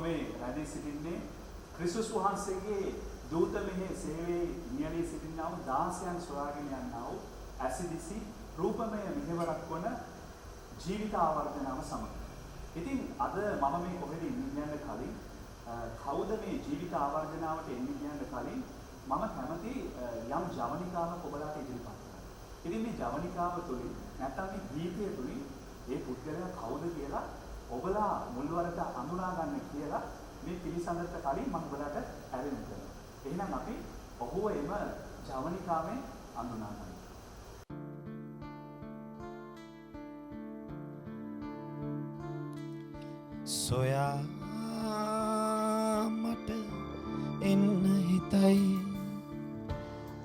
මේ රැඳී සිටින්නේ ක්‍රිස්තුස් වහන්සේගේ දූත මෙහි සේවයේ නියැලී සිටිනා වූ 16න් සොයාගෙන යනා වූ ඇසිදිසි රූපමය මෙහෙවරක් වන ජීවිත ආවර්ජනාව සමග. ඉතින් අද මම මේ කොහෙද ඉන්නේ කලින් කවුද මේ ජීවිත ආවර්ජනාවට එන්නේ කියන්න කලින් මම කැමති යම් ජවනිකාවක් ඔබලාට ඉදිරිපත් කරන්න. ඉතින් මේ ජවනිකාව තුළින් නැත්නම් මේ ගීතය තුළින් ඒ පුද්ගලයා කවුද කියලා ඔබලා මුල්වරට අඳුනා ගන්න කියලා මේ පිළිසඳරට කලින් මම ඔබලාට ඇරෙන්න කරනවා. එහෙනම් අපි ඔහුව එම ජවනිකාවෙන් අඳුනා ගන්නවා. සොයා මට එන්න හිතයි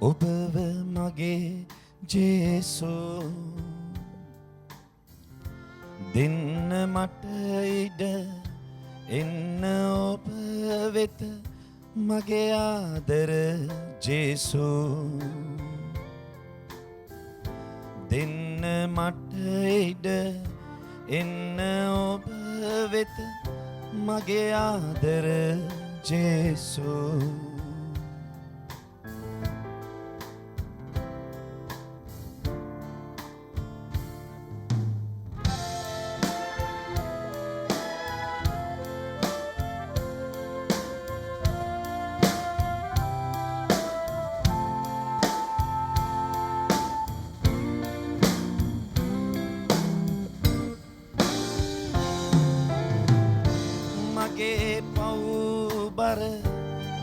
ඔබව මගේ ජේසු දෙන්න මට ඉඩ එන්න ඔබ වෙත මගේ ආදර ජේසු දෙන්න මට ඉඩ එන්න ඔබ වෙත මගේ ආදර ජේසු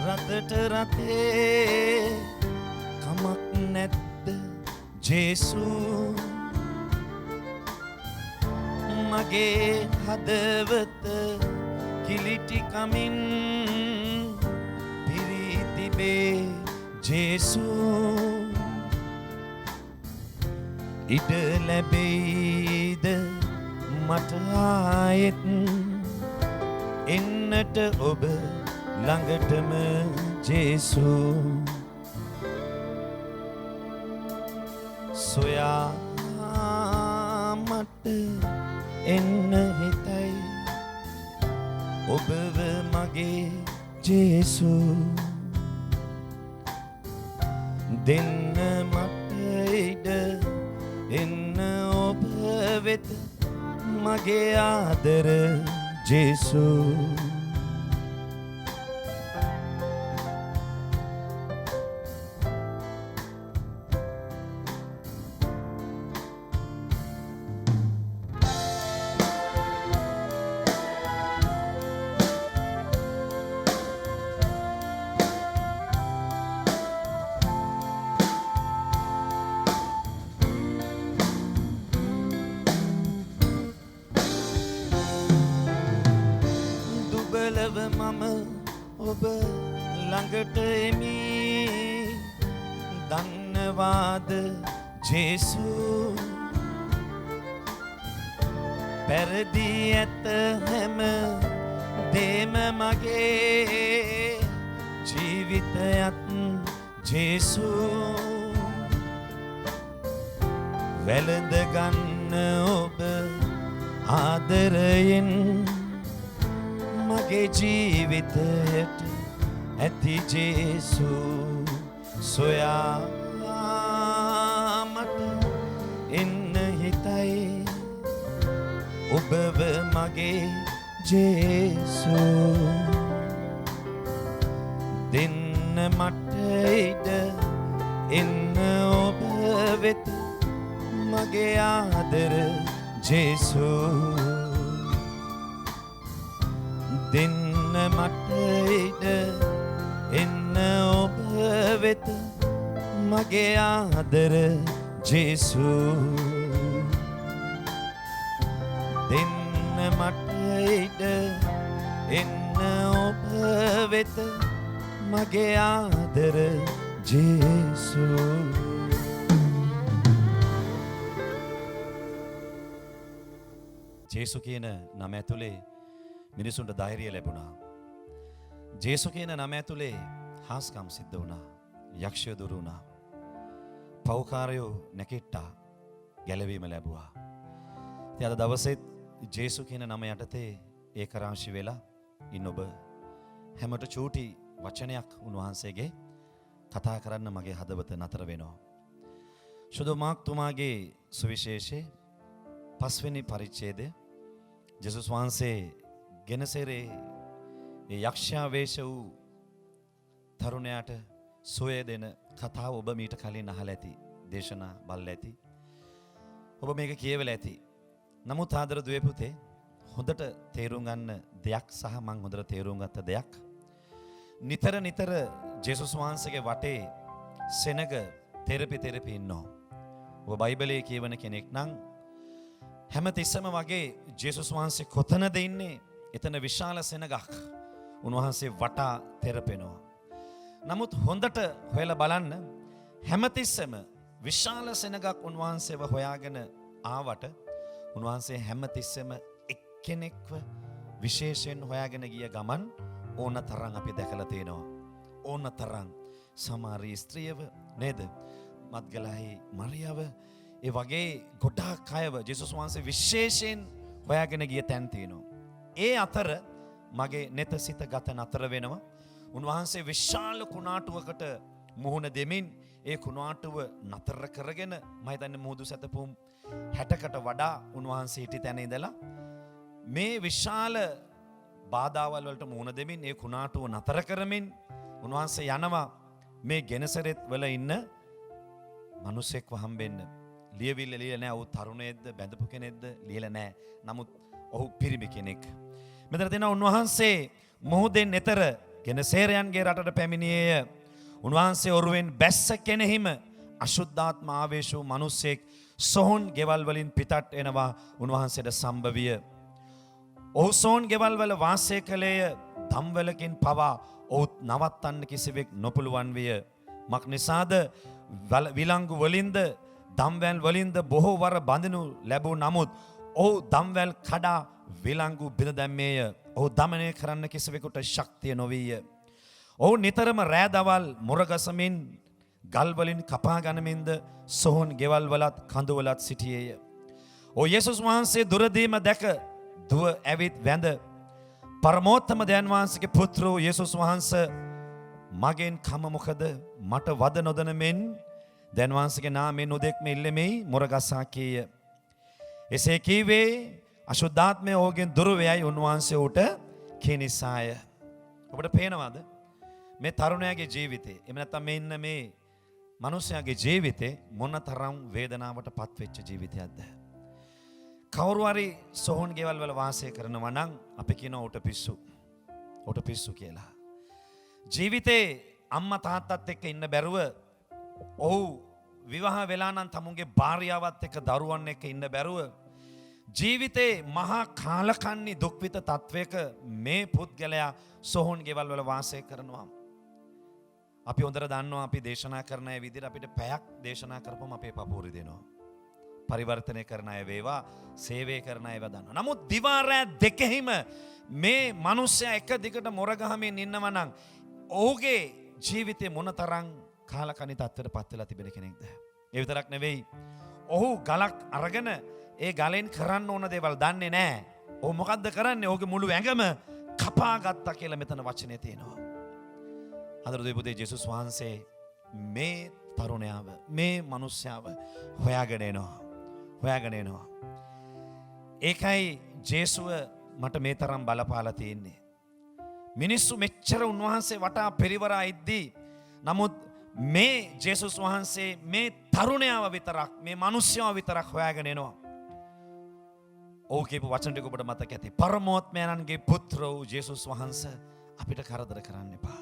රතට රතේ කමක් නැද්ද ජේසු මගේ හදවත කිලිටි කමින් පිරී තිබේ ජේසු ඉඩ ලැබෙයිද මට ආයෙත් එන්නට ඔබ ළඟටම ජේසු සොයා මට එන්න හිතයි ඔබව මගේ ජේසු දෙන්න මට ඉඩ එන්න ඔබ වෙත මගේ ආදර ජේසු මම ඔබ ළඟට එමි දන්නවාද ජේසු පෙරදී ඇත හැම දේම මගේ ජීවිතයත් ජේසු වැළඳ ගන්න ඔබ ආදරයෙන් මගේ ජීවිතයට ඇති ජේසු සොයා මට එන්න හිතයි ඔබව මගේ ජේසු දෙන්න මට ඉඩ එන්න ඔබ වෙත මගේ ආදර ජේසු දෙන්න මට ඉඩ එන්න ඔබ වෙත මගේ ආදර ජේසු දෙන්න මට ඉඩ එන්න ඔබ වෙත මගේ ආදර ජේසු ජේසු කියන නම ඇතුලේ මිනිසුන්ට ධෛර්යය ලැබුණා. ජේසු කියන නම ඇතුලේ හාස්කම් සිද්ධ වුණා. යක්ෂය දුරු වුණා. පෞකාරයෝ නැකිට්ටා. ගැලවීම ලැබුවා. ඉතින් අද දවසෙත් ජේසු කියන නම යටතේ ඒකරාශී වෙලා ඉන්න ඔබ හැමට චූටි වචනයක් උන්වහන්සේගේ කතා කරන්න මගේ හදවත නතර වෙනවා. ශුද්ධ මාර්ක්තුමාගේ සුවිශේෂයේ 5 වෙනි පරිච්ඡේදය ජේසුස් වහන්සේ ගෙනසෙරේ ඒ යක්ෂයා වේශ වූ තරුණයාට සොය දෙන කතාව ඔබ මීට කලින් අහලා ඇති. දේශනා බලලා ඇති. ඔබ මේක කියවලා ඇති. නමුත් ආදර දුවේ පුතේ හොඳට තේරුම් ගන්න දෙයක් සහ මම හොඳට තේරුම් ගත්ත දෙයක් නිතර නිතර ජේසුස් වහන්සේගේ වටේ සෙනග තෙරපි ඉන්නවා. ඔබ බයිබලයේ කියවන කෙනෙක් නම් හැමතිස්සම වගේ ජේසුස් වහන්සේ කොතනද ඉන්නේ එතන විශාල සෙනගක් උන්වහන්සේ වටා තෙරපෙනවා. නමුත් හොඳට හොයලා බලන්න හැමතිස්සම විශාල සෙනගක් උන්වහන්සේව හොයාගෙන ආවට උන්වහන්සේ හැමතිස්සම එක්කෙනෙක්ව විශේෂයෙන් හොයාගෙන ගිය ගමන් ඕන තරම් අපි දැකලා තියෙනවා. ඕන තරම් සමාරී ස්ත්‍රියව නේද? මත්ගලහි මරියව ඒ වගේ ගොඩාක් අයව ජේසුස් වහන්සේ විශේෂයෙන් හොයාගෙන ගිය තැන් තියෙනවා. ඒ අතර මගේ නෙත සිත ගත නතර වෙනවා. උන්වහන්සේ විශාල කුණාටුවකට මුහුණ දෙමින් ඒ කුණාටුව නතර කරගෙන මම හිතන්නේ මුහුදු සැතපුම් 60කට වඩා උන්වහන්සේ හිටි තැන ඉඳලා මේ විශාල බාධාවල් වලට මුහුණ දෙමින් ඒ කුණාටුව නතර කරමින් උන්වහන්සේ යනවා මේ ගෙනසරෙත් වල ඉන්න මිනිසෙක්ව හම්බෙන්න. ලියවිල්ල ලියලා නැහැ. ඔහු තරුණයෙක්ද බැඳපු කෙනෙක්ද ලියලා නැහැ. නමුත් ඔහු පිරිමි කෙනෙක්. මෙතන තියෙනවා උන්වහන්සේ මොහොතෙන් එතර ගෙනසේරයන්ගේ රටට පැමිණියේය. උන්වහන්සේ ඔරුවෙන් බැස්ස කෙනෙහිම අශුද්ධාත්ම ආවේශ වූ මිනිසෙක් සොහොන් ගෙවල් වලින් පිටත් එනවා උන්වහන්සේට සම්භවිය. ඔහු සොහොන් ගෙවල් වල වාසය කළේය. දම්වැලකින් පවා ඔහු නවත්තන්න කිසිවෙක් නොපුළුවන් විය. මක් නිසාද විලංගු වලින්ද දම්වැල් වලින්ද බොහෝ වර බඳිනු ලැබූ නමුත් ඔහු දම්වැල් කඩා විලංගු බිඳ දැම්මේය. ඔහු දමනය කරන්න කිසිවෙකුට ශක්තිය නොවීය. ඔහු නිතරම රෑදවල් මුරගසමින් ගල්වලින් කපා ගනිමින්ද සොහොන් ගෙවල් වලත් කඳුවලත් සිටියේය. ඔහු යේසුස් වහන්සේ දුරදීම දැක දුව ඇවිත් වැඳ පරමෝත්තම දයන් වහන්සේගේ පුත්‍ර වූ යේසුස් වහන්සේ මගෙන් කම මොකද මට වද නොදන මෙන් දයන් වහන්සේගේ නාමයෙන් නොදෙක්ම ඉල්ලෙමි මුරගසා කීය. එසේ කීවේ අශුද්ධාත්මය ඔහුගෙන් දුර වේයයි උන්වහන්සේ උට කිනිසාය. ඔබට පේනවද මේ තරුණයාගේ ජීවිතේ එහෙම නැත්නම් මෙන්න මේ මිනිස්යාගේ ජීවිතේ මොනතරම් වේදනාවට පත්වෙච්ච ජීවිතයක්ද? කවුරු හරි සොහොන් ගෙවල් වල වාසය කරනවා නම් අපි කියනවා උට පිස්සු. උට පිස්සු කියලා. ජීවිතේ අම්මා තාත්තත් එක්ක ඉන්න බැරුව ඔහු විවාහ වෙලා නම් තමුන්ගේ භාර්යාවත් එක්ක දරුවන් එක්ක ඉන්න බැරුව ජීවිතේ මහා කාලකන්ණි දුක්විත තත්වයක මේ පුද්ගලයා සොහොන් ගෙවල් වල වාසය කරනවා. අපි හොඳට දන්නවා අපි දේශනා කරන අය විදිහට අපිට පැයක් දේශනා කරපුවම අපේ පපුවරි දෙනවා. පරිවර්තනය කරන අය වේවා, සේවය කරන අයව දන්නවා. නමුත් දිවා රෑ දෙකෙහිම මේ මිනිස්සයා එක දිගට මොර ගහමින් ඉන්නවා නම් ඔහුගේ ජීවිතේ මොනතරම් කාලකන්ණි තත්ත්වයට පත් වෙලා තිබෙන කෙනෙක්ද? ඒ විතරක් නෙවෙයි. ඔහු ගලක් අරගෙන ඒ ගලෙන් කරන්න ඕන දේවල් දන්නේ නැහැ. ඔහු මොකද්ද කරන්නේ? ඔහුගේ මුළු ඇඟම කපා ගත්තා කියලා මෙතන වචනේ තියෙනවා. අදර දෙපොතේ ජේසුස් වහන්සේ මේ තරුණයාව මේ මිනිස්යාව හොයාගෙන එනවා. ඒකයි ජේසුව මට මේ තරම් බලපාලා තියෙන්නේ. මිනිස්සු මෙච්චර උන්වහන්සේ වටා පෙරවරා ඉද්දී නමුත් මේ ජේසුස් වහන්සේ මේ තරුණයාව විතරක් මේ මිනිස්යාව විතරක් හොයාගෙන එනවා. ඔහු කියපු වචන ටික ඔබට මතක ඇති. පරමෝත්මයන්ගේ පුත්‍ර වූ ජේසුස් වහන්සේ අපිට කරදර කරන්න එපා.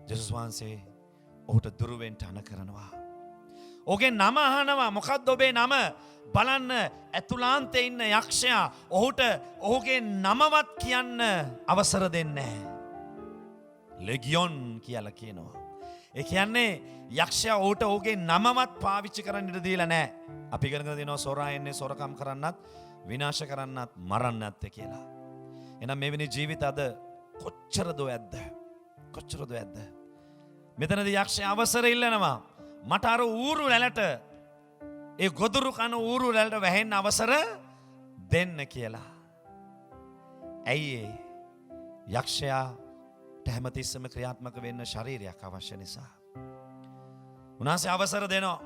ජේසුස් වහන්සේ ඔහුට දුර වෙන්න අන කරනවා. ඔහුගේ නම අහනවා. මොකක්ද ඔබේ නම? බලන්න ඇතුළාන්තේ ඉන්න යක්ෂයා ඔහුට ඔහුගේ නමවත් කියන්න අවසර දෙන්නේ නැහැ. ලෙගියොන් කියලා කියනවා. ඒ කියන්නේ යක්ෂයා ඔහුට ඔහුගේ නමවත් පාවිච්චි කරන්න ඉඩ දීලා නැහැ. අපි ඉගෙනගෙන දෙනවා සොරා එන්නේ සොරකම් කරන්නත්, විනාශ කරන්නත්, මරන්නත් කියලා. එහෙනම් මේ වෙනි ජීවිත අද කොච්චර දෝ ඇද්ද? මෙතනදී යක්ෂයා අවසර ඉල්ලනවා. මට අර ඌරු රැළට ඒ ගොදුරු කන ඌරු රැළට වැහෙන්න අවසර දෙන්න කියලා. ඇයි ඒ? යක්ෂයාට හැමතිස්සම ක්‍රියාත්මක වෙන්න ශරීරයක් අවශ්‍ය නිසා. උන්වහන්සේ අවසර දෙනවා.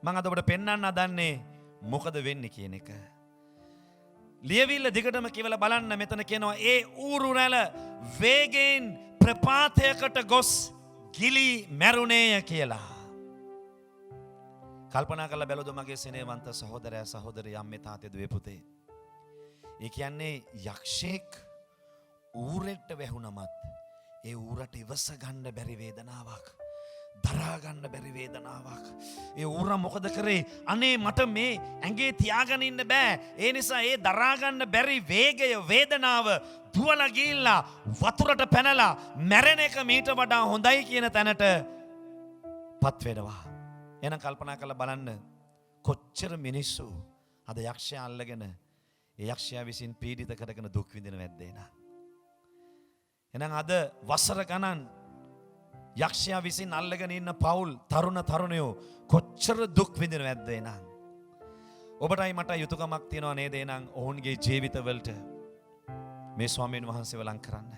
මම අද ඔබට පෙන්වන්න හදන්නේ මොකද වෙන්නේ කියන එක. ලියවිල්ල දිගටම කියවලා බලන්න. මෙතන කියනවා ඒ ඌරු රැළ වේගයෙන් ප්‍රපාතයකට ගොස් ගිලි මැරුණේය කියලා. කල්පනා කරලා බැලුවද මගේ සෙනෙහවන්ත සහෝදරයා සහෝදරිය අම්මේ තාත්තේ දුවේ පුතේ. ඒ කියන්නේ යක්ෂයෙක් ඌරෙට වැහුණමත් ඒ ඌරට ඉවස ගන්න බැරි වේදනාවක්, දරා ගන්න බැරි වේදනාවක්. ඒ ඌරා මොකද කරේ? අනේ මට මේ ඇඟේ තියාගෙන ඉන්න බෑ. ඒ නිසා ඒ දරා ගන්න බැරි වේගය, වේදනාව දුවලා ගිහිල්ලා වතුරට පැනලා මැරෙන එක මීට වඩා හොඳයි කියන තැනට පත් වෙනවා. එහෙනම් කල්පනා කරලා බලන්න කොච්චර මිනිස්සු අද යක්ෂයා අල්ලගෙන ඒ යක්ෂයා විසින් පීඩිත කරගෙන දුක් විඳින වැද්දේ නා. එහෙනම් අද වසර ගණන් යක්ෂයා විසින් අල්ලගෙන ඉන්න පවුල් තරුණ තරුණයෝ කොච්චර දුක් විඳින වැද්දේ නා. ඔබටයි මට යුතුයකමක් තියනවා නේද? එහෙනම් ඔවුන්ගේ ජීවිතවලට මේ ස්වාමීන් වහන්සේව ලං කරන්න.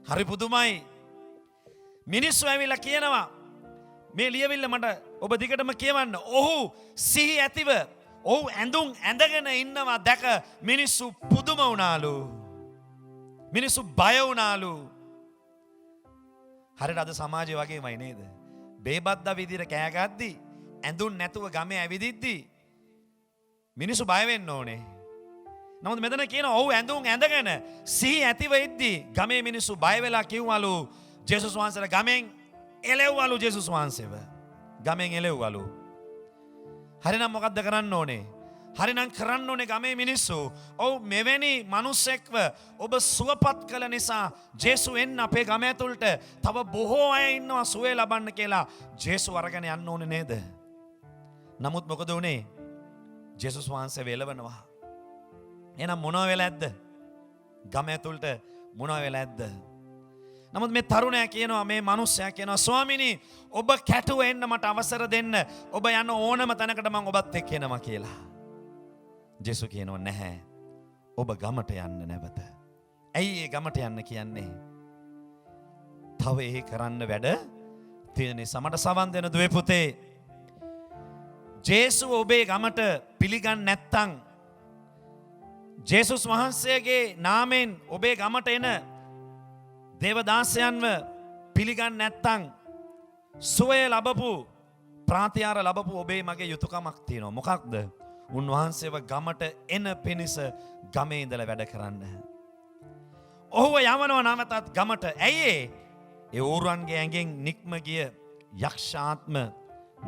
හරි පුදුමයි. මිනිස්සු ඇවිල්ලා කියනවා මේ ලියවිල්ල මට ඔබ දිගටම කියවන්න. ඔහු සිහි ඇතිව ඔහු ඇඳුම් ඇඳගෙන ඉන්නවා දැක මිනිස්සු පුදුම වුණාලු. මිනිස්සු බය වුණාලු. හරියට අද සමාජය වගේමයි නේද? බේබද්දා විදියට කෑ ගද්දි ඇඳුම් නැතුව ගමේ ඇවිදිද්දි මිනිස්සු බය වෙන්න ඕනේ. නමුත් මෙතන කියනවා ඔහු ඇඳුම් ඇඳගෙන සිහි ඇතිව ඉද්දි ගමේ මිනිස්සු බය වෙලා කිව්වලු ජේසුස් වහන්සේලා ගමෙන් එලෙව්වලු. ජේසුස් වහන්සේව ගමෙන් එලෙව්වලු. හරිනම් මොකද්ද කරන්න ඕනේ? හරිනම් කරන්න ඕනේ ගමේ මිනිස්සු ඔව් මෙවැනි මිනිස්සෙක්ව ඔබ සුවපත් කළ නිසා ජේසු එන්න අපේ ගම ඇතුළට තව බොහෝ අය ඉන්නවා සුවය ලබන්න කියලා ජේසු අරගෙන යන්න ඕනේ නේද? නමුත් මොකද උනේ? ජේසුස් වහන්සේ වෙලවනවා. එහෙනම් මොනවා වෙලා ඇද්ද? ගම ඇතුළට මොනවා වෙලා ඇද්ද? නමුත් මේ තරුණයා කියනවා, මේ මිනිස්සයා කියනවා, ස්වාමිනී ඔබ කැටුව එන්න මට අවසර දෙන්න. ඔබ යන ඕනම තැනකට මම ඔබත් එක්ක එනවා කියලා. ජේසු කියනවා නැහැ. ඔබ ගමට යන්න නැවත. ඇයි ඒ ගමට යන්න කියන්නේ? තව ඒ කරන්න වැඩ තියෙන නිසා. මට සවන් දෙන දුවේ පුතේ, ජේසු ඔබේ ගමට පිළිගන්නේ නැත්තම්, ජේසුස් වහන්සේගේ නාමයෙන් ඔබේ ගමට එන දේවදාසයන්ව පිළිගන්නේ නැත්තම් සුවය ලැබපු ප්‍රාතිහාර ලැබපු ඔබේ මගේ යුතුයකමක් තියෙනවා. මොකක්ද? උන්වහන්සේව ගමට එන පිණිස ගමේ ඉඳලා වැඩ කරන්න. ඔහුව යවනවා නැවතත් ගමට. ඇයි ඒ ඌරන්ගේ ඇඟෙන් නික්ම ගිය යක්ෂාත්ම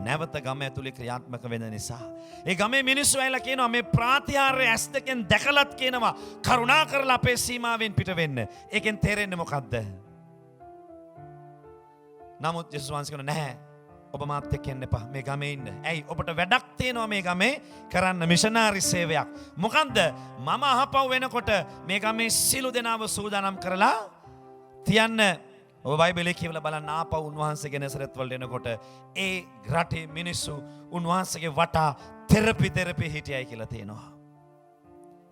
නැවත ගම ඇතුලේ ක්‍රියාත්මක වෙන නිසා. ඒ ගමේ මිනිස්සු ඇවිල්ලා කියනවා මේ ප්‍රාතිහාර්ය ඇස් දෙකෙන් දැකලත් කියනවා කරුණා කරලා අපේ සීමාවෙන් පිට වෙන්න. ඒකෙන් තේරෙන්නේ මොකද්ද? නමුත් ජේසුස් වහන්සේ කියනවා නැහැ. ඔබ මාත් එක්ක එන්න එපා. මේ ගමේ ඉන්න. ඇයි? ඔබට වැඩක් තියෙනවා මේ ගමේ කරන්න, මිෂනාරි සේවයක්. මොකන්ද? මම අහපව් වෙනකොට මේ ගමේ සිළු දෙනාව සූදානම් කරලා තියන්න. ඔබ බයිබලයේ කියවලා බලන්න ආපහු උන්වහන්සේගේ නැසරත් වලට එනකොට ඒ රටේ මිනිස්සු උන්වහන්සේගේ වටා තෙරපි හිටියයි කියලා තියෙනවා.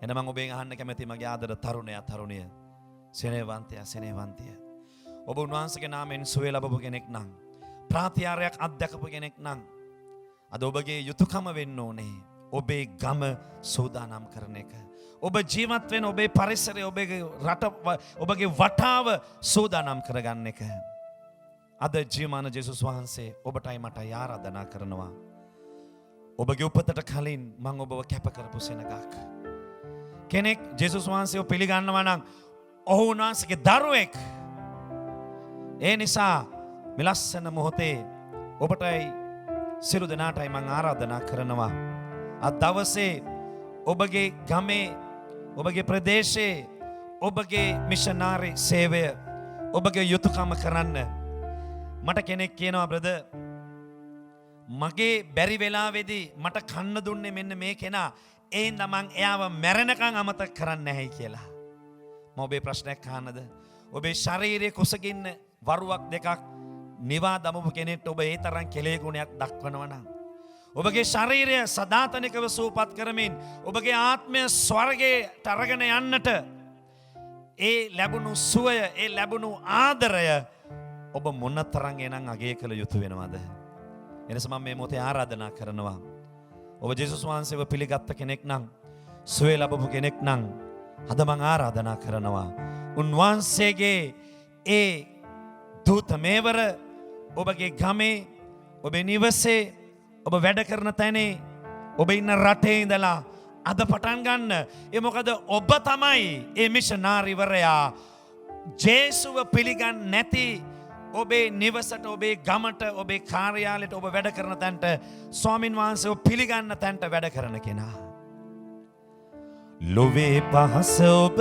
එන මම ඔබෙන් අහන්න කැමති මගේ ආදර තරුණයා තරුණිය, සෙනෙහවන්තයා. ඔබ උන්වහන්සේගේ නාමයෙන් සුවය ලැබපු කෙනෙක් නම්, ප්‍රාතිහාර්යයක් අත්දකපු කෙනෙක් නම්, අද ඔබගේ යුතුයකම වෙන්න ඕනේ ඔබේ ගම සූදානම් කරන එක. ඔබ ජීවත් වෙන ඔබේ පරිසරය, ඔබගේ රට, ඔබගේ වටාව සූදානම් කරගන්න එක. අද ජීවමාන ජේසුස් වහන්සේ ඔබටයි මටයි ආරාධනා කරනවා. ඔබගේ උපතට කලින් මම ඔබව කැප කරපු සෙනගක්. කෙනෙක් ජේසුස් වහන්සේව පිළිගන්නවා නම් ඔහු උන්වහන්සේගේ දරුවෙක්. ඒ නිසා මේ ලස්සන මොහොතේ ඔබටයි සියලු දෙනාටයි මම ආරාධනා කරනවා. අද දවසේ ඔබගේ ගමේ, ඔබගේ ප්‍රදේශයේ ඔබගේ මිෂනාරි සේවය, ඔබගේ යුතුයකම කරන්න. මට කෙනෙක් කියනවා බ්‍රදර්, මගේ බැරි වෙලාවේදී මට කන්න දුන්නේ මෙන්න මේ කෙනා, ඒ හින්දා මං එයාව මැරෙනකන් අමතක කරන්නේ නැහැ කියලා. මම ඔබේ ප්‍රශ්නයක් අහන්නද? ඔබේ ශාරීරික කුසගින්න වරුවක් දෙකක් නිවා දමපු කෙනෙක්ට ඔබ ඒ තරම් කෙලෙ ගුණයක් දක්වනවා නම්, ඔබගේ ශරීරය සදාතනිකව සූපත් කරමින් ඔබගේ ආත්මය ස්වර්ගයට අරගෙන යන්නට ඒ ලැබුණු සුවය, ඒ ලැබුණු ආදරය ඔබ මොනතරම් එනම් අගය කළ යුතු වෙනවද? එනිසා මම මේ මොහොතේ ආරාධනා කරනවා. ඔබ ජේසුස් වහන්සේව පිළිගත්ත කෙනෙක් නම්, සුවය ලැබපු කෙනෙක් නම්, අද මම ආරාධනා කරනවා. උන්වහන්සේගේ ඒ දූත මේවර ඔබගේ ගමේ, ඔබේ නිවසේ, ඔබ වැඩ කරන තැනේ, ඔබ ඉන්න රටේ ඉඳලා අද පටන් ගන්න. ඒ මොකද ඔබ තමයි ඒ මිෂනාරිවරයා. ජේසුව පිළිගන්නේ නැති ඔබේ නිවසට, ඔබේ ගමට, ඔබේ කාර්යාලයට, ඔබ වැඩ කරන තැනට, ස්වාමින් වහන්සේව පිළිගන්න තැනට වැඩ කරන කෙනා. ලොවේ පහස ඔබ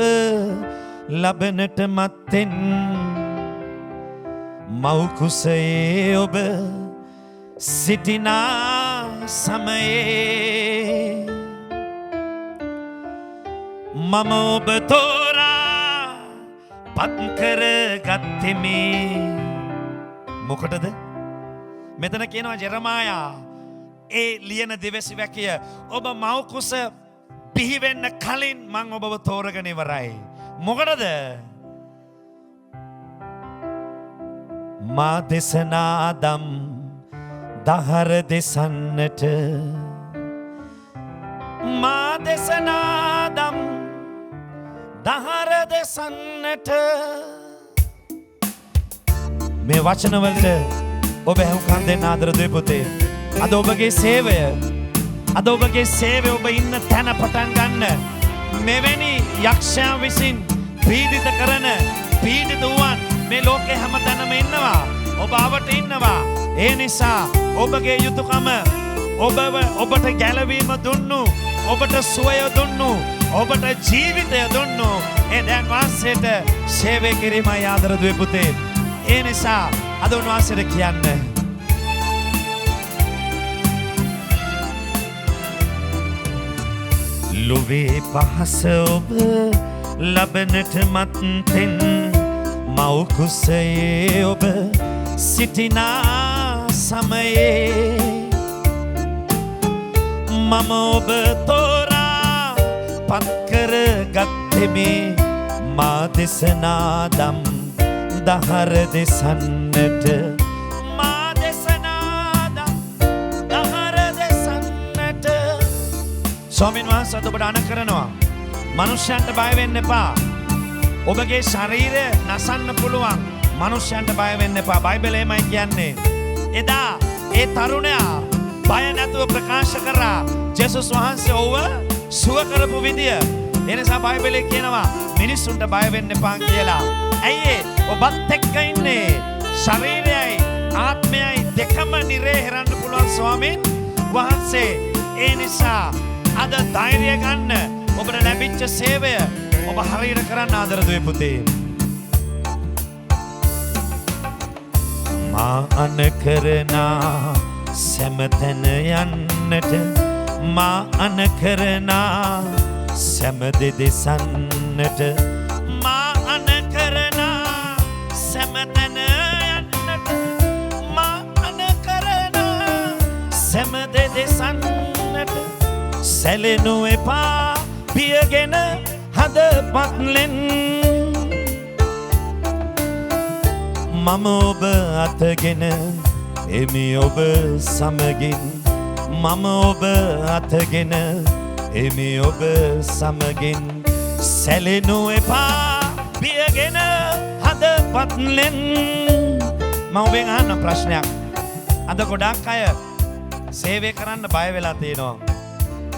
ලබනට මත්තෙන් මව් කුසයේ ඔබ සිටිනා සමයේ මම ඔබ තෝරා පත් කර ගත්තෙමි. මොකටද? මෙතන කියනවා ජෙරමායා ඒ ලියන දිවසි වැකිය, ඔබ මව් කුස පිහිවෙන්න කලින් මං ඔබව තෝරගෙන ඉවරයි. මොකටද? මා දෙසනාදම් දහර දෙසන්නට, මා දෙසනාදම් දහර දෙසන්නට. මේ වචනවලට ඔබ හැවුකන් දෙන්න ආදර දෙපොතේ. අද ඔබගේ සේවය, අද ඔබගේ සේවය ඔබ ඉන්න තැන පටන් ගන්න. මෙවැනි යක්ෂයන් විසින් පීඩිත කරන පීඩිත වූවන් මේ ලෝකේ හැමතැනම ඉන්නවා. ඔබ අවට ඉන්නවා. ඒ නිසා ඔබගේ යුතුයකම ඔබට ගැලවීම දුන්නු, ඔබට සුවය දුන්නු, ඔබට ජීවිතය දුන්නු ඒ දැන් වාසයට සේවය කිරීමයි ආදර දුවේ පුතේ. ඒ නිසා අද උන්වහන්සේට කියන්න, ලොවේ පහස ඔබ ලබනට මත්තෙන් මව් කුසයේ ඔබ සිටිනා සමයේ මම ඔබ තෝරා පත් කර ගත්තෙමි. මා දෙසනාදම් දහර දෙසන්නට, මා දෙසනාදම් දහර දෙසන්නට. ස්වාමීන් වහන්සේ ඔබට අණ කරනවා, මනුෂ්‍යයන්ට බය වෙන්න එපා. ඔබගේ ශරීරය නසන්න පුළුවන්, මනුෂ්‍යයන්ට බය වෙන්න එපා. බයිබලය එමයි කියන්නේ. එදා ඒ තරුණයා බය නැතුව ප්‍රකාශ කරා ජේසුස් වහන්සේ ඔව්ව සුව කරපු විදිය. ඒ නිසා බයිබලයේ කියනවා මිනිස්සුන්ට බය වෙන්න එපා කියලා. ඇයි ඔබත් එක්ක ඉන්නේ ශරීරයයි ආත්මයයි දෙකම නිරේ හෙරන්න පුළුවන් ස්වාමීන් වහන්සේ. ඒ නිසා අද ධෛර්යය ගන්න. ඔබට ලැබිච්ච සේවය ඔබ හරියට කරන්න ආදර දුවේ පුතේ. මා අන කරනා සැමතැන යන්නට, මා අන කරනා සැම දෙදෙසන්නට, මා අන කරනා සැමතැන යන්නට, මා අන කරනා සැම දෙදෙසන්නට. සැලෙනු එපා පියගෙන හදපත්ලෙන්, මම ඔබ අතගෙන එමි ඔබ සමගින්, මම ඔබ අතගෙන එමි ඔබ සමගින්. සැලෙනු එපා පියගෙන හදපත්ලෙන්. මම ඔබෙන් අහන්න ප්‍රශ්නයක්. අද ගොඩාක් අය සේවය කරන්න බය වෙලා තියෙනවා.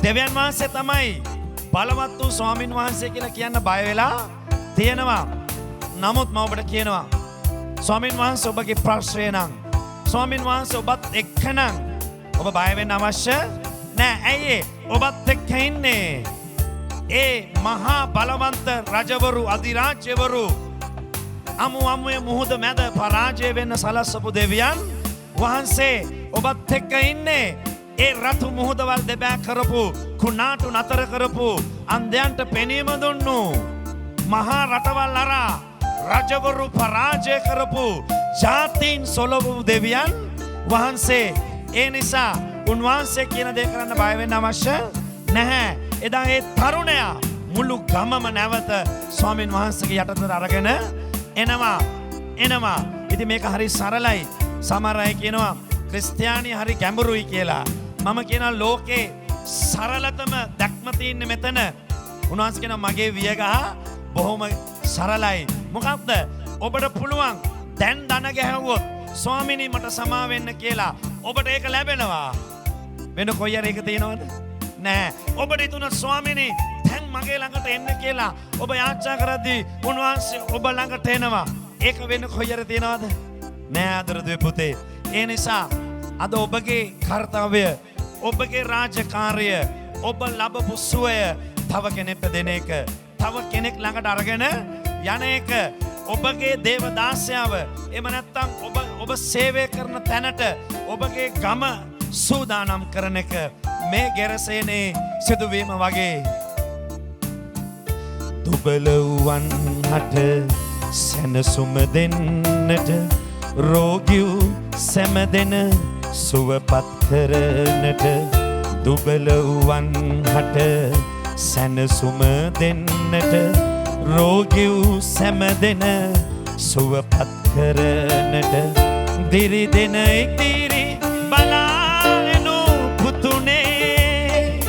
දෙවියන් වහන්සේ තමයි බලවත් වූ ස්වාමින් වහන්සේ කියලා කියන්න බය වෙලා තියෙනවා. නමුත් මම ඔබට කියනවා, ස්වාමින් වහන්සේ ඔබගේ ප්‍රශ්නය නම්, ස්වාමින් වහන්සේ ඔබත් එක්කනම් ඔබ බය වෙන්න අවශ්‍ය නෑ. ඇයි ඔබත් එක්ක ඉන්නේ ඒ මහා බලවන්ත රජවරු, අධිරාජ්‍යවරු, අමුවේ මුහුද මැද පරාජය වෙන්න සලස්සපු දෙවියන් වහන්සේ ඔබත් එක්ක ඉන්නේ. ඒ රතු මුහුදවල් දෙබෑ කරපු, කුණාටු නතර කරපු, අන්ධයන්ට පෙනීම දුන්නු මහා රටවල් අරා රජවරු පරාජය කරපු ජාතීන් සොලවපු දෙවියන් වහන්සේ. ඒ නිසා උන්වහන්සේ කියන දේ කරන්න බය වෙන්න අවශ්‍ය නැහැ. එදා ඒ තරුණයා මුළු ගමම නැවත ස්වාමීන් වහන්සේගේ යටතට අරගෙන එනවා. ඉතින් මේක හරි සරලයි. සමහර අය කියනවා ක්‍රිස්තියානි හරි ගැඹුරුයි කියලා. මම කියනවා ලෝකේ සරලතම දැක්ම තියෙන්නේ මෙතන. උන්වහන්සේ කියනවා මගේ වියගහ බොහොම සරලයි. මොකක්ද? ඔබට පුළුවන් දැන් දන ගැහුවොත් ස්වාමිනී මට සමා වෙන්න කියලා ඔබට ඒක ලැබෙනවා. වෙන කොයියර ඒක තියෙනවද? නෑ. ඔබට හිතුණා ස්වාමිනී දැන් මගේ ළඟට එන්න කියලා ඔබ යාච්ඡා කරද්දී උන්වහන්සේ ඔබ ළඟට එනවා. ඒක වෙන කොයියර තියෙනවද? නෑ ආදරදුවේ පුතේ. ඒ නිසා අද ඔබගේ කාර්යය, ඔබගේ රාජකාරිය, ඔබ ලැබපු සුවය තව කෙනෙක්ට දෙන එක, තව කෙනෙක් ළඟට අරගෙන යන එක, ඔබගේ දේව දාසයාව එහෙම නැත්නම් ඔබ සේවය කරන තැනට ඔබගේ ගම සූදානම් කරන එක මේ ගෙරසේනේ සිදුවීම වගේ. දුබලවන් හට සැනසුම දෙන්නට, රෝගියු සැමදෙන සුවපත් කරනට, දුබලවන් හට සැනසුම දෙන්නට, රෝගියු සැමදෙන සුවපත් කරනට, දිරි දෙන ඉදිරි බලාලෙනු පුතුනේ,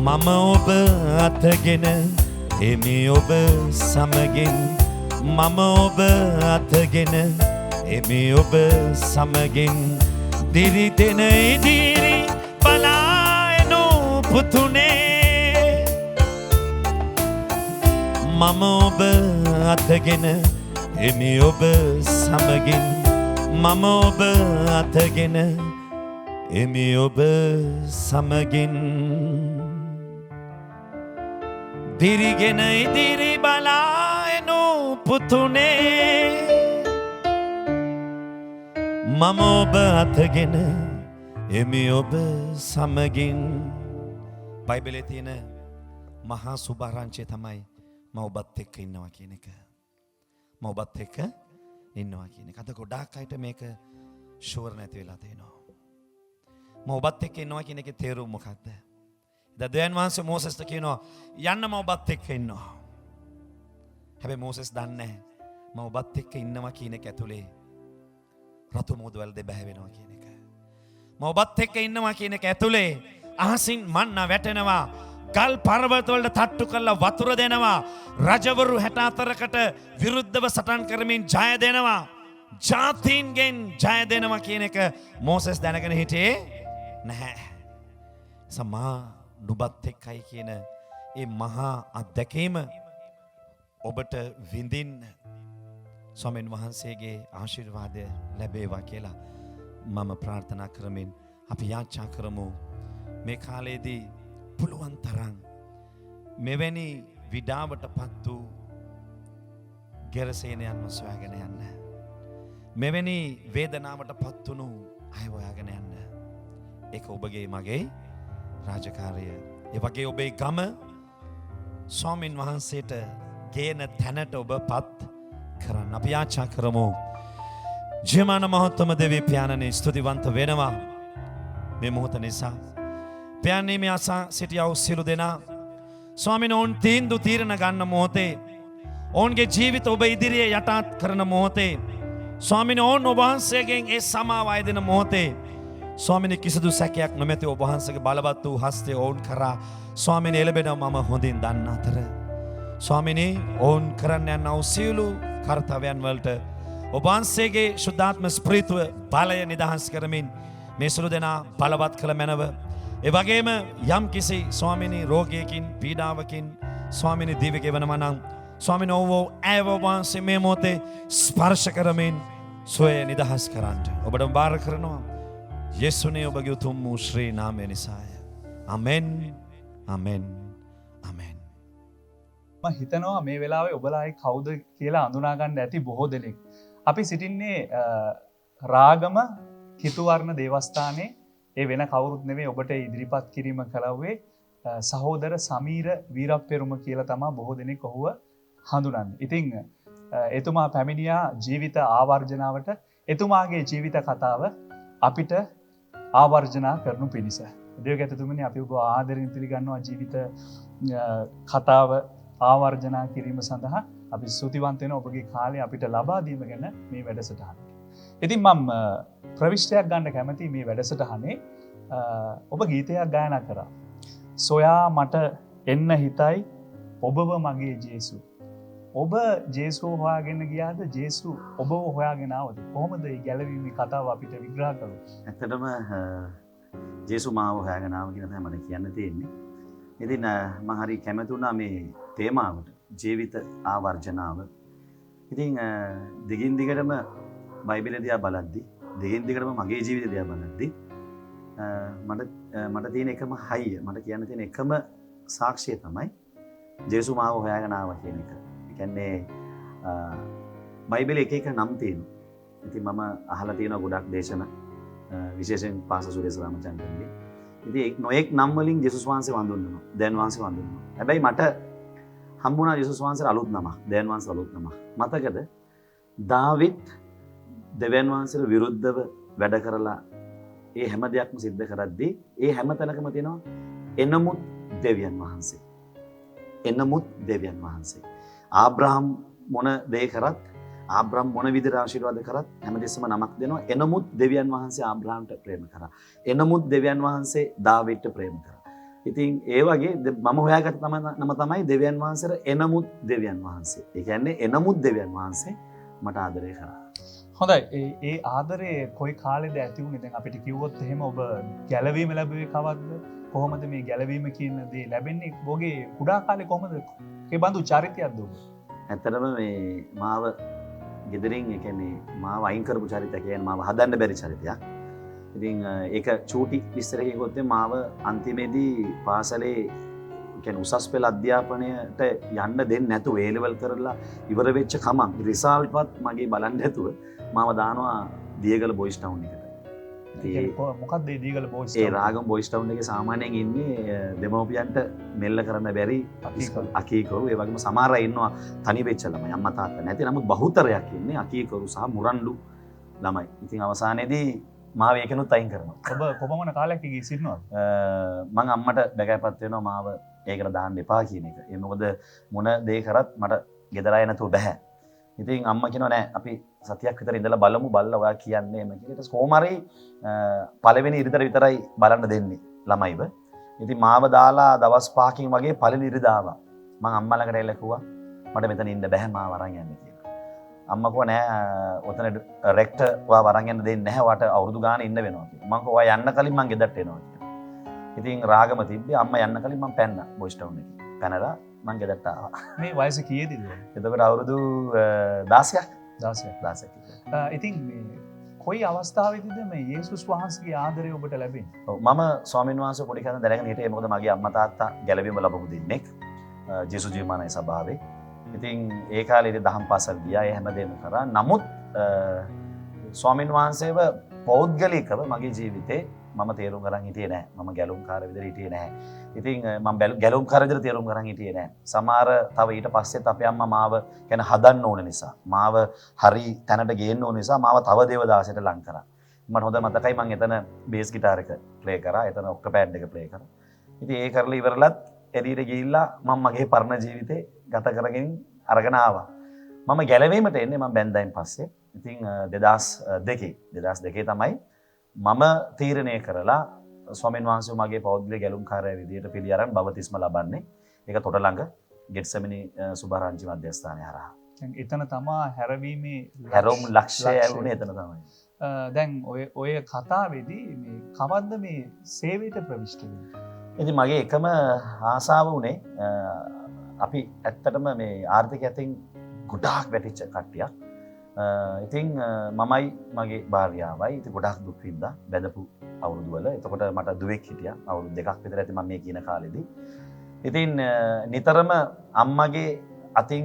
මම ඔබ අතගෙන එමි ඔබ සමගින්, මම ඔබ අතගෙන එමි ඔබ සමගින්, දිරි දෙන ඉදිරි බලාලෙනු පුතුනේ, මම ඔබ අතගෙන එමි ඔබ සමගින්, මම ඔබ අතගෙන එමි ඔබ සමගින්, දිරිගෙන ඉදිරි බලා එනු පුතුනේ, මම ඔබ අතගෙන එමි ඔබ සමගින්. බයිබලයේ තියෙන මහා සුභාරංචිය තමයි මම ඔබත් එක්ක ඉන්නවා කියන එක. මම ඔබත් එක්ක ඉන්නවා කියන එක. අද ගොඩාක් අයට මේක ෂුවර් නැති වෙලා තියෙනවා. මම ඔබත් එක්ක ඉන්නවා කියන එකේ තේරුම මොකක්ද? දෙවියන් වහන්සේ මෝසෙස්ට කියනවා යන්න මම ඔබත් එක්ක ඉන්නවා. හැබැයි මෝසෙස් දන්නේ නැහැ මම ඔබත් එක්ක ඉන්නවා කියන එක ඇතුලේ රතු මුහුදවල දෙබෑ වෙනවා කියන එක. මම ඔබත් එක්ක ඉන්නවා කියන එක ඇතුලේ අහසින් මන්න වැටෙනවා. ගල් පර්වත වලට තට්ටු කරලා වතුර දෙනවා. රජවරු 64කට විරුද්ධව සටන් කරමින් ජය දෙනවා. ජාතීන්ගෙන් ජය දෙනවා කියන එක මෝසෙස් දැනගෙන හිටියේ නැහැ. සමා නුඹත් එක්කයි කියන ඒ මහා අත්දැකීම ඔබට විඳින්න ස්වාමීන් වහන්සේගේ ආශිර්වාදය ලැබේවා කියලා මම ප්‍රාර්ථනා කරමින් අපි යාච්ඡා කරමු. මේ කාලේදී පුළුවන් තරම් මෙවැනි විඩාවට පත් වූ ගෙරසේනයන්ව සොයාගෙන යන්න. මෙවැනි වේදනාවට පත් වුණු අය හොයාගෙන යන්න. ඒක ඔබගේ මගේ රාජකාරිය. ඒ වගේ ඔබේ ගම ස්වාමීන් වහන්සේට ගේන තැනට ඔබපත් කරන්න අපි ආචා කරමු. ජීවමාන මහත්ම දෙවී පියාණනි ස්තුතිවන්ත වෙනවා මේ මොහොත නිසා. පියාණනි මේ අසා සිටියව සියලු දෙනා ස්වාමීන් ඔවුන් තීන්දුව తీරන ගන්න මොහොතේ ඔවුන්ගේ ජීවිත ඔබ ඉදිරියේ යටත් කරන මොහොතේ ස්වාමීන් ඔවුන් ඔබ වහන්සේගෙන් ඒ සමාව අයදින මොහොතේ ස්වාමීන් කිසිදු සැකයක් නොමැති ඔබ වහන්සේගේ බලවත් වූ හස්තය ඔවුන් කරා ස්වාමීන් එළබෙනවා මම හොඳින් දන්න අතර ස්වාමීන් ඔවුන් කරන්න යන සියලු කර්තව්‍යයන් වලට ඔබ වහන්සේගේ ශුද්ධාත්ම ස්ප්‍රීතුව බලය නිදහස් කරමින් මේ සියලු දෙනා බලවත් කළ මැනව. ඒ වගේම යම් කිසි ස්වාමීන් රෝගයකින් පීඩාවකින් ස්වාමීන් දිව්‍ය ගෙවනවා නම් ස්වාමීන් ඔබ වහන්සේ මේ මොහොතේ ස්පර්ශ කරමින් සොය නිදහස් කරන්නට ඔබට බාර කරනවා. යේසුනේ ඔබගේ උතුම් වූ ශ්‍රී නාමය නිසාය. ආමෙන් ආමෙන් ආමෙන්. මම හිතනවා මේ වෙලාවේ ඔබලායි කවුද කියලා අඳුනා ගන්න ඇති බොහෝ දෙනෙක්. අපි සිටින්නේ රාගම කිතුවර්ණ දේවස්ථානයේ. ඒ වෙන කවුරුත් නෙවෙයි ඔබට ඉදිරිපත් කිරීම කළවේ සහෝදර සමීර වීරප්පෙරුම කියලා තමයි බොහෝ දෙනෙක් ඔහුව හඳුනන්නේ. ඉතින් එතුමා පැමිණියා ජීවිත ආවර්ජනාවට. එතුමාගේ ජීවිත කතාව අපිට ආවර්ජනා කරනු පිණිස. දේවගැතතුමනි අපි ඔබ ආදරෙන් පිළිගන්නවා ජීවිත කතාව ආවර්ජනා කිරීම සඳහා අපි ස්තුතිවන්ත වෙනවා ඔබගේ කාලය අපිට ලබා දීම ගැන මේ වැඩසටහන. ඉතින් මම ප්‍රවිෂ්ටයක් ගන්න කැමති මේ වැඩසටහනේ ඔබ ගීතයක් ගායනා කරා. සොයා මට එන්න හිතයි ඔබව මගේ ජේසු. ඔබ ජේසු හොයාගෙන ගියාද ජේසු ඔබව හොයාගෙන ආවද? කොහොමද මේ ගැලවීමේ කතාව අපිට විග්‍රහ කළොත්? ඇත්තටම ජේසු මාව හොයාගෙන ආව කියන තමයි මට කියන්න තියෙන්නේ. ඉතින් මම හරි කැමති වුණා මේ තේමාවට ජීවිත ආවර්ජනාව. ඉතින් දිගින් දිගටම බයිබලය දිහා බලද්දි දිගින් දිගටම මගේ ජීවිතය දිහා බලද්දි මට තියෙන එකම හයිය මට කියන්න තියෙන එකම සාක්ෂිය තමයි ජේසු මාව හොයාගෙන ආවා කියන එක. ඒ කියන්නේ බයිබලයේ එක එක නම් තියෙනවා. ඉතින් මම අහලා තියෙනවා ගොඩක් දේශන විශේෂයෙන් පාස සුරේෂ් රාමචන්ද්‍රන්ගේ. ඉතින් නොඑක් නම් වලින් ජේසුස් වහන්සේ වඳිනවා. දැන් වහන්සේ වඳිනවා. හැබැයි මට හම්බුණා ජේසුස් වහන්සේ අලුත් නමක්. දැන් වහන්සේ අලුත් නමක්. මතකද? දාවිත් දෙවියන් වහන්සේට විරුද්ධව වැඩ කරලා ඒ හැම දෙයක්ම සිද්ධ කරද්දී ඒ හැම තැනකම තියෙනවා එනමුත් දෙවියන් වහන්සේ. එනමුත් දෙවියන් වහන්සේ. ආබ්‍රහම් මොන දේ කරත් ආබ්‍රහම් මොන විදිහට ආශිර්වාද කරත් හැමදෙස්සම නමක් දෙනවා. එනමුත් දෙවියන් වහන්සේ ආබ්‍රහම්ට ප්‍රේම කරා. එනමුත් දෙවියන් වහන්සේ දාවිද්ට ප්‍රේම කරා. ඉතින් ඒ වගේ මම හොයාගත්ත නම තමයි දෙවියන් වහන්සේට එනමුත් දෙවියන් වහන්සේ. ඒ කියන්නේ එනමුත් දෙවියන් වහන්සේ මට ආදරය කරා. හොඳයි. ඒ ආදරේ කොයි කාලෙද ඇති වුණේ? දැන් අපිට කිව්වොත් එහෙම ඔබ ගැලවීම ලැබුවේ කවද්ද? කොහොමද මේ ගැලවීම කියන දේ ලැබෙන්නේ? ඔබගේ කුඩා කාලේ කොහොමද? ඒ බඳු චරිතයක්ද ඔබ? ඇත්තටම මේ මාව ගෙදරින් ඒ කියන්නේ මාව අයින් කරපු චරිතයක්. කියන්නේ මාව හදන්න බැරි චරිතයක්. ඉතින් ඒක චූටි විස්තරයකින් ගොත් මාව අන්තිමේදී පාසලේ කියන්නේ උසස් පෙළ අධ්‍යාපනයට යන්න දෙන්නේ නැතුව A level කරලා ඉවර වෙච්ච කමක් රිසල්ට්වත් මගේ බලන්න නැතුව මාව දානවා දියගල බොයිස් ටවුන් එකට. මොකක්ද මේ දියගල බොයිස් ටවුන්? ඒ රාගම් බොයිස් ටවුන් එකේ සාමාන්‍යයෙන් ඉන්නේ දෙමව්පියන්ට මෙල්ල කරන්න බැරි අකීකරු. ඒ වගේම සමහර අය ඉන්නවා තනි වෙච්ච ළමයි අම්මා තාත්තා නැති. නමුත් බහුතරයක් ඉන්නේ අකීකරු සහ මුරණ්ඩු ළමයි. ඉතින් අවසානයේදී මාව ඒකනොත් අයින් කරනවා. ඔබ කොපමණ කාලයක් ගිහින් සිටිනවද? මම අම්මට බැගෑපත් වෙනවා මාව ඒකට දාන්න එපා කියන එක. ඒ මොකද මොන දේ කරත් මට ගෙදර ආය නැතුව බෑ. ඉතින් අම්මා කියනවා නෑ අපි සතියක් විතර ඉඳලා බලමු බලලා ඔයා කියන්නේ එම කියලා. ඊට පස්සේ කොහොමරි පළවෙනි ඉරිදට විතරයි බලන්න දෙන්නේ ළමයිව. ඉතින් මාව දාලා දවස් 5කින් වගේ පළවෙනි ඉරිද ආවා. මම අම්මා ළඟට එලා කිව්වා මට මෙතන ඉන්න බෑ මාව අරන් යන්න කියලා. අම්මා කිව්වා නෑ ඔතන රෙක්ටර් ඔයා අරන් යන්න දෙන්නේ නැහැ. ඔයාට අවුරුදු ගාන ඉන්න වෙනවා කියලා. මම කිව්වා ඔයා යන්න කලින් මං ගෙදරට එනවා කියලා. ඉතින් රාගම තිබ්බේ අම්මා යන්න කලින් මම පැන්නා බොයිස් ටවුන් එකේ. පැනලා මං ගෙදරට ආවා. මේ වයස කීයේදද? එතකොට අවුරුදු 16ක්. ඉතින් මේ කොයි අවස්ථාවේදීද මේ යේසුස් වහන්සේගේ ආදරය ඔබට ලැබෙන්නේ? ඔව් මම ස්වාමීන් වහන්සේ පොඩි කාලේ දැනගෙන හිටියේ මොකද මගේ අම්මා තාත්තා ගැලවීම ලැබපු දෙන්නෙක් ජේසු ජීවමානයි සභාවේ. ඉතින් ඒ කාලේදී දහම් පාසල් ගියා ඒ හැමදේම කරා. නමුත් ස්වාමීන් වහන්සේව පෞද්ගලිකව මගේ ජීවිතේ මම තේරුම් ගන්න හිටියේ නැහැ. මම ගැලුම්කාර විදිහට හිටියේ නැහැ. ඉතින් මම ගැලුම්කාර විදිහට තේරුම් ගන්න හිටියේ නැහැ. සමහර තව ඊට පස්සෙත් අපේ අම්මා මාව කියන හදන්න ඕන නිසා, මාව හරි තැනට ගේන්න ඕන නිසා මාව තව දේවදාසයට ලං කරා. මට හොඳ මතකයි මම එතන බේස් ගිටාර එක ප්ලේ කරා. එතන ඔක්ටෝපෑඩ් එක ප්ලේ කරා. ඉතින් ඒ කරලා ඉවරලත් එළියට ගිහිල්ලා මම මගේ පරණ ජීවිතේ ගත කරගෙන අරගෙන ආවා. මම ගැලවීමට එන්නේ මම බැන්දයින් පස්සේ. ඉතින් 2002 තමයි මම තීරණය කරලා ස්වාමීන් වහන්සේ මගේ පෞද්ගලික ගැලුම්කාරය විදියට පිළි අරන් බවතිස්ම ලබන්නේ. ඒක තොට ළඟ ගෙට්සෙමනි සුභාරංචි මධ්‍යස්ථානය හරහා. එතන තමා හැරවීමේ හැරවුම් ලක්ෂ්‍යය වුණේ එතන තමයි. දැන් ඔය කතාවේදී මේ කවද්ද මේ සේවයට ප්‍රවිෂ්ඨ වෙන්නේ? ඉතින් මගේ එකම ආසාව වුණේ අපි ඇත්තටම මේ ආර්ථික ඇතින් ගොඩාක් වැටිච්ච කට්ටියක්. ඉතින් මමයි මගේ භාර්යාවයි ඉතින් ගොඩාක් දුක් විඳා බැඳපු අවුරුදු වල. එතකොට මට දුවෙක් හිටියා. අවුරුදු 2ක් විතර ඇති මම මේ කියන කාලෙදී. ඉතින් නිතරම අම්මගේ අතින්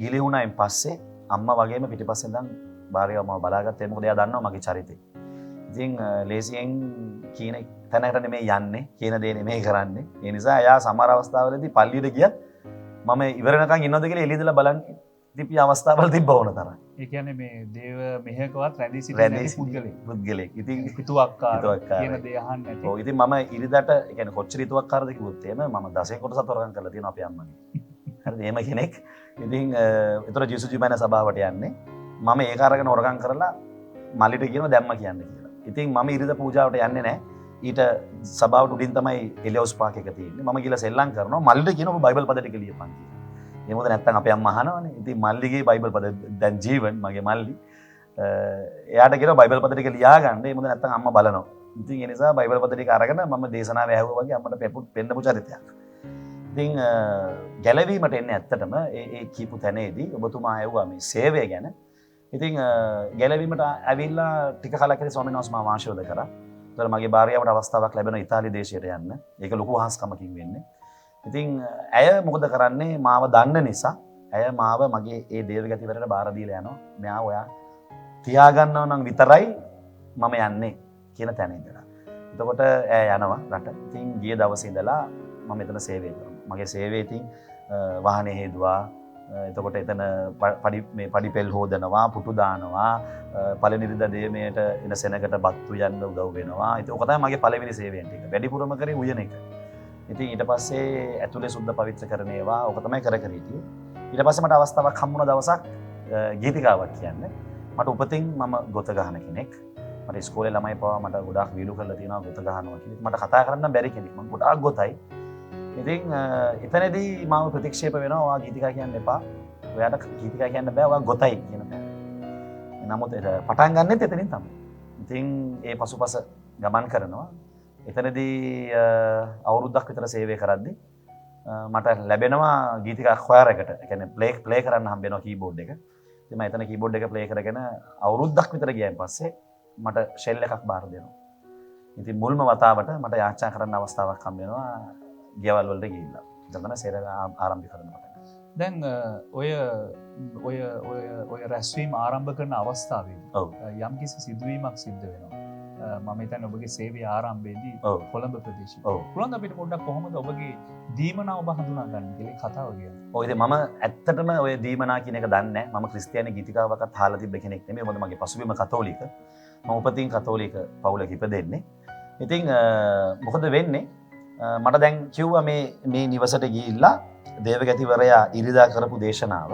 ගිලිහුණායින් පස්සේ අම්මා වගේම පිටිපස්සෙන් ඉඳන් භාර්යාව මම බලාගත්තා. මොකද එයා දන්නවා මගේ චරිතය. ඉතින් ලේසියෙන් කියන තැනකට නෙමෙයි යන්නේ, කියන දේ නෙමෙයි කරන්නේ. ඒ නිසා එයා සමහර අවස්ථාවලදී පල්ලියට ගියත් මම ඉවර වෙනකන් ඉන්නවද කියලා එළියදලා බලන්නේ තිපි අවස්ථාවල තිබ්බ ඕන තරම්. ඒ කියන්නේ මේ දේව මෙහෙකවත් රැඳී සිටින රැඳී නැති සිටින පුද්ගලෙක්. පුද්ගලෙක්. ඉතින් හිතුවක්කාර හිතුවක්කාරයි. කියන දේ අහන්න නැති. ඔව් ඉතින් මම ඉරිදට ඒ කියන්නේ කොච්චර හිතුවක්කාරද කිව්වොත් එහෙම මම 10 කොටසක් හොරගම් කරලා තියෙනවා අපේ අම්මගේ. හරිද? එහෙම කෙනෙක්. ඉතින් ඒතර ජේසුස් ජීවන සභාවට යන්නේ. මම ඒක අරගෙන හොරගම් කරලා මල්ලිට කියනවා දැම්ම කියන්න කියලා. ඉතින් මම ඉරිද පූජාවට යන්නේ නැහැ. ඊට සභාවට උඩින් තමයි එලියෝස් පාක් එක තියෙන්නේ. මම ගිහලා සෙල්ලම් කරනවා. මල්ලිට කියනවා ඔබ බයිබල් පද ටික ලියපන් කියලා. ඒ මොකද නැත්තම් අපේ අම්මා අහනවනේ. ඉතින් මල්ලිගේ බයිබල් පද දැන් ජීවන් මගේ මල්ලි එයාට කියනවා බයිබල් පද ටික ලියා ගන්න. ඒ මොකද නැත්තම් අම්මා බලනවා. ඉතින් ඒ නිසා බයිබල් පද ටික අරගෙන මම දේශනාව ඇහුවා වගේ අම්මට පෙන්නපු චරිතයක්. ඉතින් ගැලවීමට එන්නේ ඇත්තටම ඒ කීපු තැනේදී ඔබතුමා ඇහුවා මේ සේවය ගැන. ඉතින් ගැලවීමට ඇවිල්ලා ටික කලක් ඉඳි ස්වාමීන් වහන්සේ මාව ආශිර්වාද කරා. ඒතර මගේ භාර්යාවට අවස්ථාවක් ලැබෙනවා ඉතාලි දේශයට යන්න. ඒක ලොකු වහන්ස්කමකින් වෙන්නේ. ඉතින් ඇය මොකද කරන්නේ මාව දන්න නිසා ඇය මාව මගේ ඒ දේවගතිවරට බාර දීලා යනවා. මෙයා ඔයා තියාගන්නව නම් විතරයි මම යන්නේ කියන තැන ඉඳලා. එතකොට ඇය යනවා රට. ඉතින් ගිය දවසේ ඉඳලා මම එතන සේවය කරනවා. මගේ සේවයේ ඉතින් වාහනේ හේදුවා. එතකොට එතන පඩිපෙල් හෝදනවා, පුටු දානවා, පළනිරිදා දේමයට එන සෙනගට බත්තු යන්න උදව් වෙනවා. ඉතින් ඔක තමයි මගේ පළවෙනි සේවයෙන් ටික. වැඩිපුරම කරේ උයන එක. ඉතින් ඊට පස්සේ ඇතුලේ සුද්ධ පවිත්‍ර කරන ඒවා ඔක තමයි කර හිටියේ. ඊට පස්සේ මට අවස්ථාවක් හම්බුණා දවසක් ගීතිකාවක් කියන්න. මට උපතින් මම ගොත ගහන කෙනෙක්. මට ඉස්කෝලේ ළමයි පවා මට ගොඩාක් වීඩියෝ කරලා තියෙනවා ගොත ගහනවා කියලා. මට කතා කරන්න බැරි කෙනෙක්. මම ගොඩාක් ගොතයි. ඉතින් එතනදී මාව ප්‍රතික්ෂේප වෙනවා. ඔයා ගීතිකා කියන්න එපා. ඔයාට ගීතිකා කියන්න බෑ. ඔයා ගොතයි කියන තැන. නමුත් පටන් ගන්නෙත් එතනින් තමයි. ඉතින් ඒ පසුපස ගමන් කරනවා. එතනදී අවුරුද්දක් විතර සේවය කරද්දී මට ලැබෙනවා ගීතිකා කොයර් එකට. ඒ කියන්නේ ප්ලේ කරන්න හම්බ වෙනවා කීබෝඩ් එක. ඉතින් මම එතන කීබෝඩ් එක ප්ලේ කරගෙන අවුරුද්දක් විතර ගියන් පස්සේ මට ෂෙල් එකක් බාර දෙනවා. ඉතින් මුල්ම වතාවට මට යාච්ඡා කරන්න අවස්ථාවක් හම්බ වෙනවා ගෙවල් වලට ගිහිල්ලා. එතන සේවය ආරම්භ කරනවා. දැන් ඔය රැස්වීම ආරම්භ කරන අවස්ථාවේදී යම් කිසි සිදුවීමක් සිද්ධ වෙනවා. මම හිතන්නේ ඔබගේ සේවය ආරම්භයේදී කොළඹ ප්‍රදේශයේ. පුළුවන් අපිට පොඩ්ඩක් කොහොමද ඔබගේ දීමනා ඔබ හඳුනා ගන්න කියලා කතාව කියන්නේ. ඔය ඉතින් මම ඇත්තටම ඔය දීමනා කියන එක දන්නේ නැහැ. මම ක්‍රිස්තියානි ගීතිකාවකට අහලා තිබ්බ කෙනෙක් නෙමෙයි. මොකද මගේ පසුබිම කතෝලික. මම උපතින් කතෝලික පවුලක ඉපදෙන්නේ. ඉතින් මොකද වෙන්නේ? මට දැන් කිව්වා මේ නිවසට ගිහිල්ලා දේවගතිවරයා ඉරිදා කරපු දේශනාව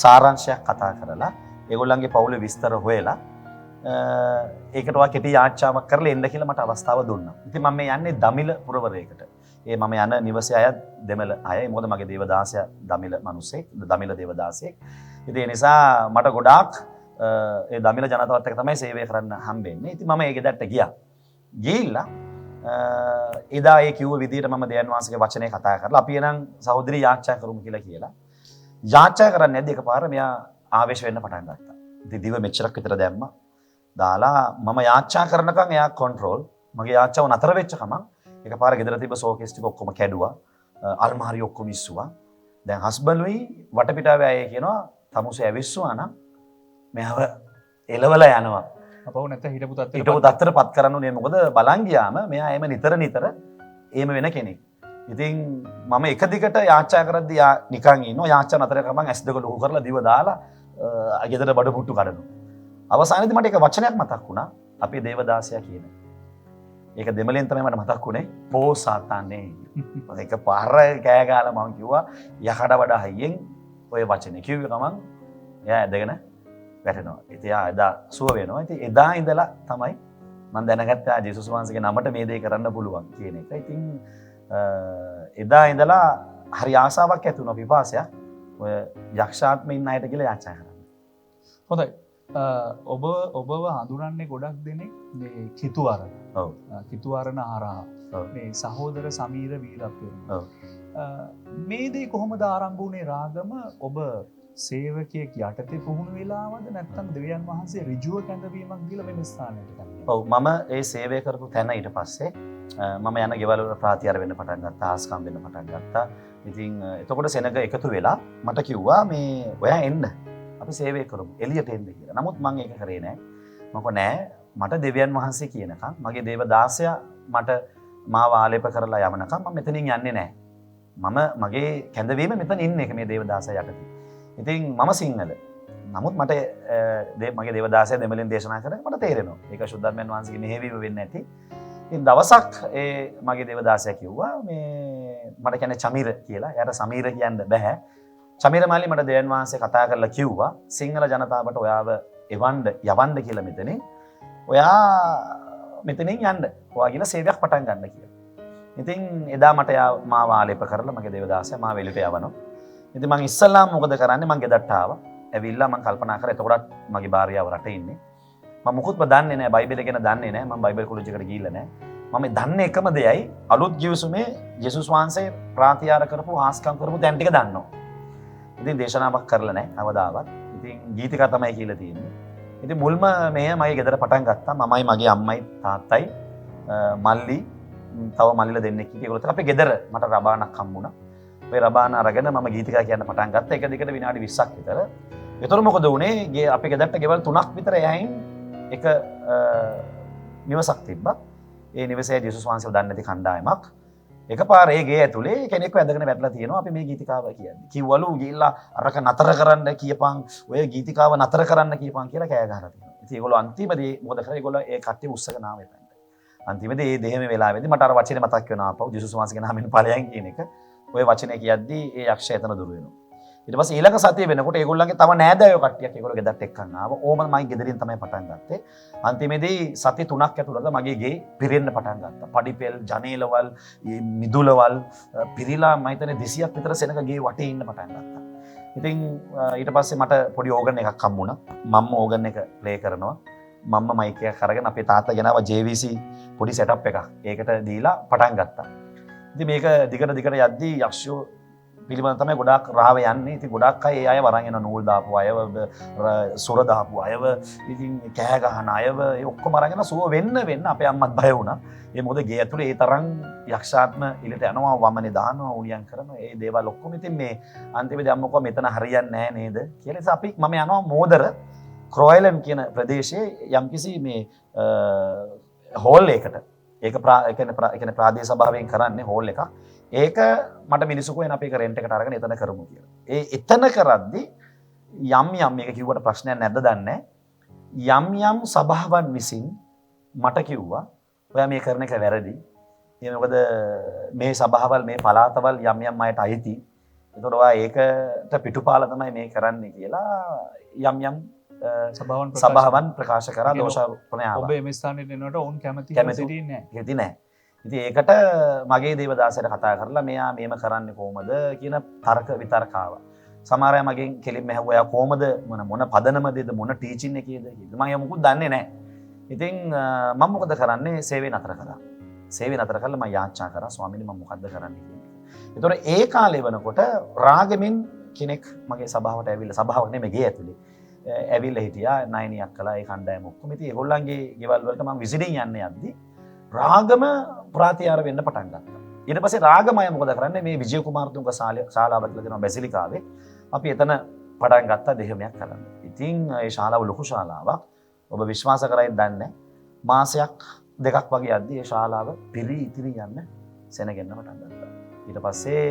සාරාංශයක් කතා කරලා ඒගොල්ලන්ගේ පවුලේ විස්තර හොයලා ඒකට වා කෙටි යාච්ඡාවක් කරලා එන්න කියලා මට අවස්ථාව දුන්නා. ඉතින් මම මේ යන්නේ දමිළ පුරවරයකට. ඒ මම යන නිවසේ අය දෙමළ අය. මොකද මගේ දේවදාසයා දමිළ මිනිස්සෙක්, දමිළ දේවදාසෙක්. ඉතින් ඒ නිසා මට ගොඩාක් ඒ දමිළ ජනතාවත් එක්ක තමයි සේවය කරන්න හම්බෙන්නේ. ඉතින් මම ඒ ගෙදරට ගියා. ගිහිල්ලා එදා ඒ කිව්ව විදිහට මම දෙයන් වහන්සේගේ වචනේ කතා කරලා අපි එනම් සහෝදරි යාච්ඡා කරමු කියලා යාච්ඡා කරන්නේ නැද්ද එකපාර මෙයා ආවේශ වෙන්න පටන් ගත්තා. ඉතින් දිව මෙච්චරක් විතර දැම්මා. දාලා මම යාච්ඡා කරනකම් එයා කන්ට්‍රෝල් මගේ යාච්ඡාව නතර වෙච්ච ගමන් එකපාර ගෙදර තිබ්බ ෂෝකේස් ටික ඔක්කොම කැඩුවා. අල්මාරි ඔක්කොම ඉස්සුවා. දැන් හස්බන්ඩ්ලුයි වටපිටාවේ අය කියනවා තමුසේ ඇවිස්සුවා නම් මෙයාව එලවලා යනවා. අපව නැත්නම් හිටපු තත්ත්වයට පත් කරන්න උනේ. මොකද බලන් ගියාම මෙයා එම නිතර එහෙම වෙන කෙනෙක්. ඉතින් මම එක දිගට යාච්ඡා කරද්දී යා නිකන් ඉන්නවා. යාච්ඡා නතර කරපන් ඇස් දෙක ලොකු කරලා දිව දාලා ගෙදර බඩ පුට්ටු කඩනවා. අවසානයේදී මට එක වචනයක් මතක් වුණා. අපේ දේවදාසයා කියන. ඒක දෙමළෙන් තමයි මට මතක් වුණේ. පෝසාතනේ. ඒක පාර කෑ ගාලා මම කිව්වා යකඩ වඩා හයියෙන් ඔය වචනේ කිව්ව ගමන් එයා ඇදගෙන වැටෙනවා. ඉතින් එයා එදා සුව වෙනවා. ඉතින් එදා ඉඳලා තමයි මම දැනගත්තා ජේසුස් වහන්සේගේ නමට මේ දේ කරන්න පුළුවන් කියන එක. ඉතින් එදා ඉඳලා හරි ආසාවක් ඇති වුණා පිපාසයක්. ඔය යක්ෂාත්මේ ඉන්න අයට කියලා යාචනා කරන්න. හොඳයි. ඔබව හඳුනන්නේ ගොඩක් දෙනෙක් මේ කිතුවරණ. ඔව්. කිතුවරණ හරහා. මේ සහෝදර සමීර වීරප්පිය. ඔව්. මේ දේ කොහොමද ආරම්භ වුණේ රාගම? ඔබ සේවකයෙක් යටතේ පුහුණු වෙලාවද නැත්නම් දෙවියන් වහන්සේ ඍජුව කැඳවීමක් දීලා වෙන ස්ථානයකට ගත්තා? ඔව් මම ඒ සේවය කරපු තැන ඊට පස්සේ මම යන ගෙවල් වල ප්‍රාතිහාර වෙන්න පටන් ගත්තා, ආස්කම් වෙන්න පටන් ගත්තා. ඉතින් එතකොට සෙනග එකතු වෙලා මට කිව්වා මේ ඔයා එන්න. අපි සේවය කරමු. එළියට එන්න කියලා. නමුත් මම ඒක කරේ නෑ. මම නෑ මට දෙවියන් වහන්සේ කියනකම් මගේ දේවදාසයා මට මාව ආලේප කරලා යවනකම් මම මෙතනින් යන්නේ නෑ. මම මගේ කැඳවීම මෙතන ඉන්න එක මේ දේවදාසයා යටතේ. ඉතින් මම සිංහල. නමුත් මට මගේ දේවදාසය දෙමළෙන් දේශනා කරේ මට තේරෙනවා. ඒක ශුද්ධාත්මයන් වහන්සේගේ මෙහෙයවීම වෙන්නේ නැති. ඉතින් දවසක් මගේ දේවදාසයා කිව්වා මේ මට කියන්නේ චමීර කියලා. එයාට සමීර කියන්න බෑ. චමීර මාලි මට දෙවියන් වහන්සේ කතා කරලා කිව්වා සිංහල ජනතාවට ඔයාව යවන්න කියලා මෙතනින්. ඔයා මෙතනින් යන්න. ඔයා කියලා සේවයක් පටන් ගන්න කියලා. ඉතින් එදා මට මාව ආලේප කරලා මගේ දේවදාසයා මාව එළියට යවනවා. ඉතින් මං ඉස්සල්ලාම මොකද කරන්නේ මං ගෙදරට ආවා. ඇවිල්ලා මං කල්පනා කරා එතකොටත් මගේ භාර්යාව රටේ ඉන්නේ. මම මොකුත්ම දන්නේ නැහැ බයිබල් ගැන දන්නේ නැහැ. මම බයිබල් කොලෙජ් එකට ගිහිල්ලා නැහැ. මම දන්නේ එකම දෙයයි අලුත් ගිවිසුමේ ජේසුස් වහන්සේ ප්‍රාතිහාර කරපු හාස්කම් කරපු තැන් ටික දන්නවා. ඉතින් දේශනාවක් කරලා නැහැ අවදාවත්. ඉතින් ගීතිකා තමයි කියලා තියෙන්නේ. ඉතින් මුල්ම මෙහෙ මගේ ගෙදර පටන් ගත්තා. මමයි මගේ අම්මයි තාත්තයි මල්ලි තව මල්ලිලා දෙන්නෙක් හිටියේ. ඒගොල්ලෝ අපි ගෙදර මට රබානක් හම්බුණා. ඔය රබාන අරගෙන මම ගීතිකා කියන්න පටන් ගත්තා. එක දිගට විනාඩි 20ක් විතර. ඒතර මොකද වුනේ? අපි ගෙදරට ගෙවල් 3ක් විතර එහයින් එක නිවසක් තිබ්බා. ඒ නිවසේ ජේසුස් වහන්සේව දන්නේ නැති කණ්ඩායමක්. එකපාර ඒ ගේ ඇතුලේ කෙනෙක්ව ඇදගෙන වැටලා තියෙනවා. අපි මේ ගීතිකාව කියන්නේ. කිව්වලු ගිහිල්ලා අරක නතර කරන්න කියපන්. ඔය ගීතිකාව නතර කරන්න කියපන් කියලා කෑ ගහලා තියෙනවා. ඉතින් ඒගොල්ලෝ අන්තිමදී මොකද කරේ? ඒගොල්ලෝ ඒ කට්ටිය උස්සගෙන ආව එතනට. අන්තිමේදී මේ දෙහෙම වෙලාවෙදී මට අර වචනේ මතක් වෙනවා ආපහු ජේසුස් වහන්සේගේ නාමයෙන් ඵලයන් කියන එක. ඔය වචනේ කියද්දී ඒ යක්ෂය එතන දුර වෙනවා. ඊට පස්සේ ඊළඟ සතිය වෙනකොට ඒගොල්ලන්ගේ තව නෑදෑයෝ කට්ටියක් ඒගොල්ලෝ ගෙදරට එක්කන් ආවා. ඕම මම ගෙදරින් තමයි පටන් ගත්තේ. අන්තිමේදී සති 3ක් ඇතුළත මගේ ගේ පිරෙන්න පටන් ගත්තා. පඩිපෙල්, ජනේලවල්, මිදුලවල් පිරීලා මම හිතන්නේ 200ක් විතර සෙනඟ ගේ වටේ ඉන්න පටන් ගත්තා. ඉතින් ඊට පස්සේ මට පොඩි ඕගන් එකක් හම්බුණා. මම ඕගන් එක ප්ලේ කරනවා. මම මයික් එකක් අරගෙන අපේ තාත්තා ගෙනාවා JVC පොඩි සෙටප් එකක්. ඒකට දීලා පටන් ගත්තා. ඉතින් මේක දිගට යද්දී යක්ෂයෝ පිළිබඳ තමයි ගොඩාක් රාව යන්නේ. ඉතින් ගොඩාක් අය ඒ අය වරන් යන නූල් දාපු අයව, සොර දාපු අයව, ඉතින් කෑ ගහන අයව ඒ ඔක්කොම අරගෙන සුව වෙන්න අපේ අම්මත් බය වුණා. ඒ මොකද ගේ ඇතුලේ ඒ තරම් යක්ෂාත්ම ඉලට යනවා, වමනේ දානවා, උණියම් කරනවා. ඒ දේවල් ඔක්කොම ඉතින් මේ අන්තිමේදී අම්මා මෙතන හරියන්නේ නැහැ නේද කියලා. ඉතින් අපි මම යනවා මෝදර ක්‍රොයිලන් කියන ප්‍රදේශයේ යම්කිසි මේ හෝල් එකකට. ඒක කියන්නේ ප්‍රාදේශීය සභාවෙන් කරන්නේ හෝල් එකක්. ඒක මට මිනිස්සු කියන අපි ඒක රෙන්ට් එකට අරගෙන එතන කරමු කියලා. එතන කරද්දි යම් මේක කිව්වට ප්‍රශ්නයක් නැද්ද දන්නේ යම් සභාවන් විසින් මට කිව්වා ඔයා මේ කරන එක වැරදි. ඒ මොකද මේ සභාවල් මේ පළාතවල් යම් අයට අයිති. ඒතකොට ඔයා ඒකට පිටුපාලා තමයි මේ කරන්නේ කියලා යම් සභාවන් ප්‍රකාශ කරා දෝෂාරෝපණය ආවා. ඔබ මේ ස්ථානෙට එනකොට ඔවුන් කැමති සිටින්නේ නැහැ. ඉතින් ඒකට මගේ දේවදාසයට කතා කරලා මෙයා මේම කරන්නේ කොහොමද කියන තර්ක විතර්ක ආවා. සමහර අය මගෙන් කෙලින්ම ඇහුවා එයා කොහොමද මොන පදනමදද මොන ටීචින් එකේද කියලා. මම මොකුත් දන්නේ නැහැ. ඉතින් මම මොකද කරන්නේ සේවය නතර කළා. සේවය නතර කළා මම යාච්ඡා කරා ස්වාමීනි මම මොකද්ද කරන්නේ කියලා. ඒතකොට ඒ කාලේ වෙනකොට රාගමින් කෙනෙක් මගේ සභාවට ඇවිල්ලා සභාවක් නෙමෙයි ගේ ඇතුලේ. ඇවිල්ලා හිටියා නයිනියක් කළා ඒ කණ්ඩායම ඔක්කොම. ඉතින් ඒගොල්ලන්ගේ ගෙවල් වලට මම විසිටින් යන්න යද්දි රාගම ප්‍රාතිහාර වෙන්න පටන් ගත්තා. ඊට පස්සේ රාගමය මොකද කරන්නේ මේ විජය කුමාරතුංග ශාලාව කියලා දෙනවා බැසිලිකාවේ. අපි එතන පටන් ගත්තා දෙහිමයක් කරන්න. ඉතින් ඒ ශාලාව ලොකු ශාලාවක්. ඔබ විශ්වාස කරයිද දන්නේ මාසයක් දෙකක් වගේ යද්දී ඒ ශාලාව පිරී ඉතිරි යන්න සෙනගෙන්න පටන් ගත්තා. ඊට පස්සේ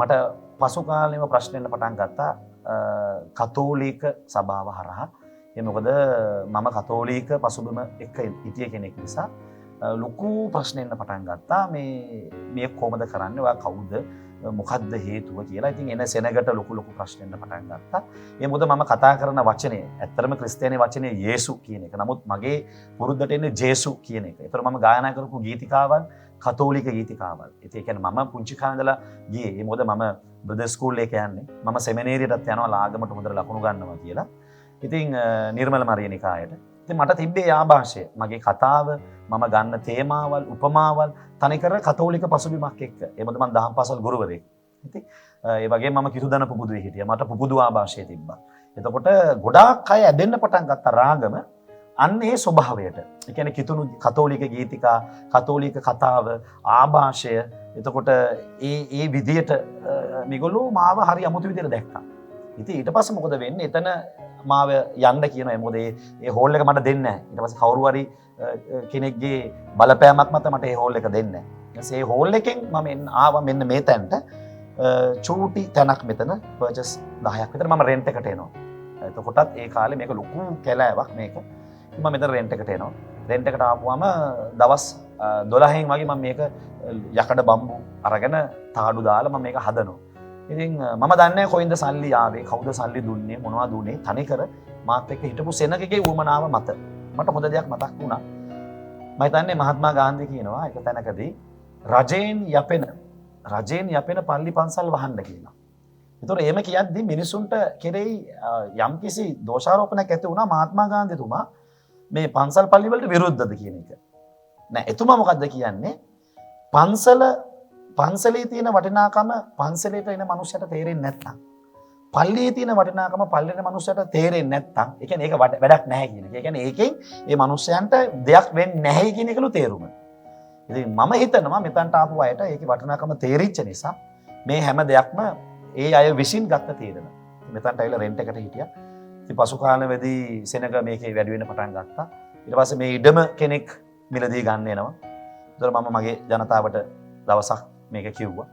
මට පසු කාලෙම ප්‍රශ්න එන්න පටන් ගත්තා කතෝලික සභාව හරහා. ඒ මොකද මම කතෝලික පසුබිම එක්ක හිටිය කෙනෙක් නිසා ලොකු ප්‍රශ්න එන්න පටන් ගත්තා මේ කොහොමද කරන්නේ ඔයා කවුද මොකද්ද හේතුව කියලා. ඉතින් එන සෙනගට ලොකු ප්‍රශ්න එන්න පටන් ගත්තා. ඒ මොකද මම කතා කරන වචනේ ඇත්තටම ක්‍රිස්තියානි වචනේ යේසු කියන එක. නමුත් මගේ පුරුද්දට එන්නේ ජේසු කියන එක. ඒතර මම ගායනා කරපු ගීතිකාවන් කතෝලික ගීතිකාවල්. ඒ කියන්නේ මම පුංචි කාලේ ඉඳලා ගියේ. ඒ මොකද මම බ්‍රදර් ස්කූල් එකේ යන්නේ. මම සෙමිනේරියටත් යනවා ලාගමට හොඳට ලකුණු ගන්නවා කියලා. ඉතින් නිර්මල මරියනිකායට. ඉතින් මට තිබ්බේ ආభాෂය. මගේ කතාව, මම ගන්න තේමාවල්, උපමාවල් තනිකර කතෝලික පසුබිමක් එක්ක. ඒ මොකද මම දහම් පාසල් ගුරුවරයෙක්. ඉතින් ඒ වගේම මම කිතුදන පුබුදුවේ හිටියා. මට පුබුදු ආభాෂය තිබ්බා. එතකොට ගොඩාක් අය ඇදෙන්න පටන් ගත්ත රාගම අන්න ඒ ස්වභාවයට. ඒ කියන්නේ කිතුණු කතෝලික ගීතිකා, කතෝලික කතාව, ආభాෂය. එතකොට ඒ විදියට මේගොල්ලෝ මාව හරි අමුතු විදියට දැක්කා. ඉතින් ඊට පස්සේ මොකද වෙන්නේ? එතන මාව යන්න කියනවා. මොකද ඒ හෝල් එක මට දෙන්නේ නැහැ. ඊට පස්සේ කවුරු හරි කෙනෙක්ගේ බලපෑමක් මත මට ඒ හෝල් එක දෙන්නේ නැහැ. ඊට පස්සේ ඒ හෝල් එකෙන් මම ආවා මෙන්න මේ තැනට. චූටි තැනක් මෙතන පර්චස් 10ක් විතර මම රෙන්ට් එකට එනවා. එතකොටත් ඒ කාලේ මේක ලොකු කැලෑවක් මේක. මම මෙතන රෙන්ට් එකට එනවා. රෙන්ට් එකට ආපුවම දවස් 12න් වගේ මම මේක යකඩ බම්බු අරගෙන තාඩු දාලා මම මේක හදනවා. ඉතින් මම දන්නේ කොයින්ද සල්ලි ආවේ, කවුද සල්ලි දුන්නේ, මොනවද දුන්නේ, තනිකර මාත් එක්ක හිටපු සෙනගගේ උවමනාව මත මට හොඳ දෙයක් මතක් වුණා. මම හිතන්නේ මහත්මා ගාන්ධි කියනවා එක තැනකදී රජයෙන් යැපෙන පල්ලි පන්සල් වහන්න කියලා. ඒතකොට එහෙම කියද්දි මිනිසුන්ට කෙරෙහි යම්කිසි දෝෂාරෝපණයක් ඇති වුණා මහත්මා ගාන්ධිතුමා මේ පන්සල් පල්ලි වලට විරුද්ධද කියන එක. නෑ එතුමා මොකද්ද කියන්නේ? පන්සලේ තියෙන වටිනාකම පන්සලේට එන මනුස්සයට තේරෙන්නේ නැත්නම් පල්ලියේ තියෙන වටිනාකම පල්ලියේ මනුස්සයට තේරෙන්නේ නැත්නම් ඒ කියන්නේ ඒක වැඩක් නැහැ කියන එක. ඒ කියන්නේ ඒකෙන් මේ මනුස්සයන්ට දෙයක් වෙන්නේ නැහැ කියන එකලු තේරුම. ඉතින් මම හිතනවා මෙතනට ආපු අයට ඒකේ වටිනාකම තේරිච්ච නිසා මේ හැම දෙයක්ම ඒ අය විශ්ින් ගත්ත තීරණ. මෙතනට ඇවිල්ලා රෙන්ට් එකට හිටියා. ඉතින් පසු කාලෙදී සෙනග මේකේ වැඩි වෙන්න පටන් ගත්තා. ඊට පස්සේ මේ ඉඩම කෙනෙක් මිලදී ගන්න එනවා. ඒතර මම මගේ ජනතාවට දවසක් මේක කිව්වා.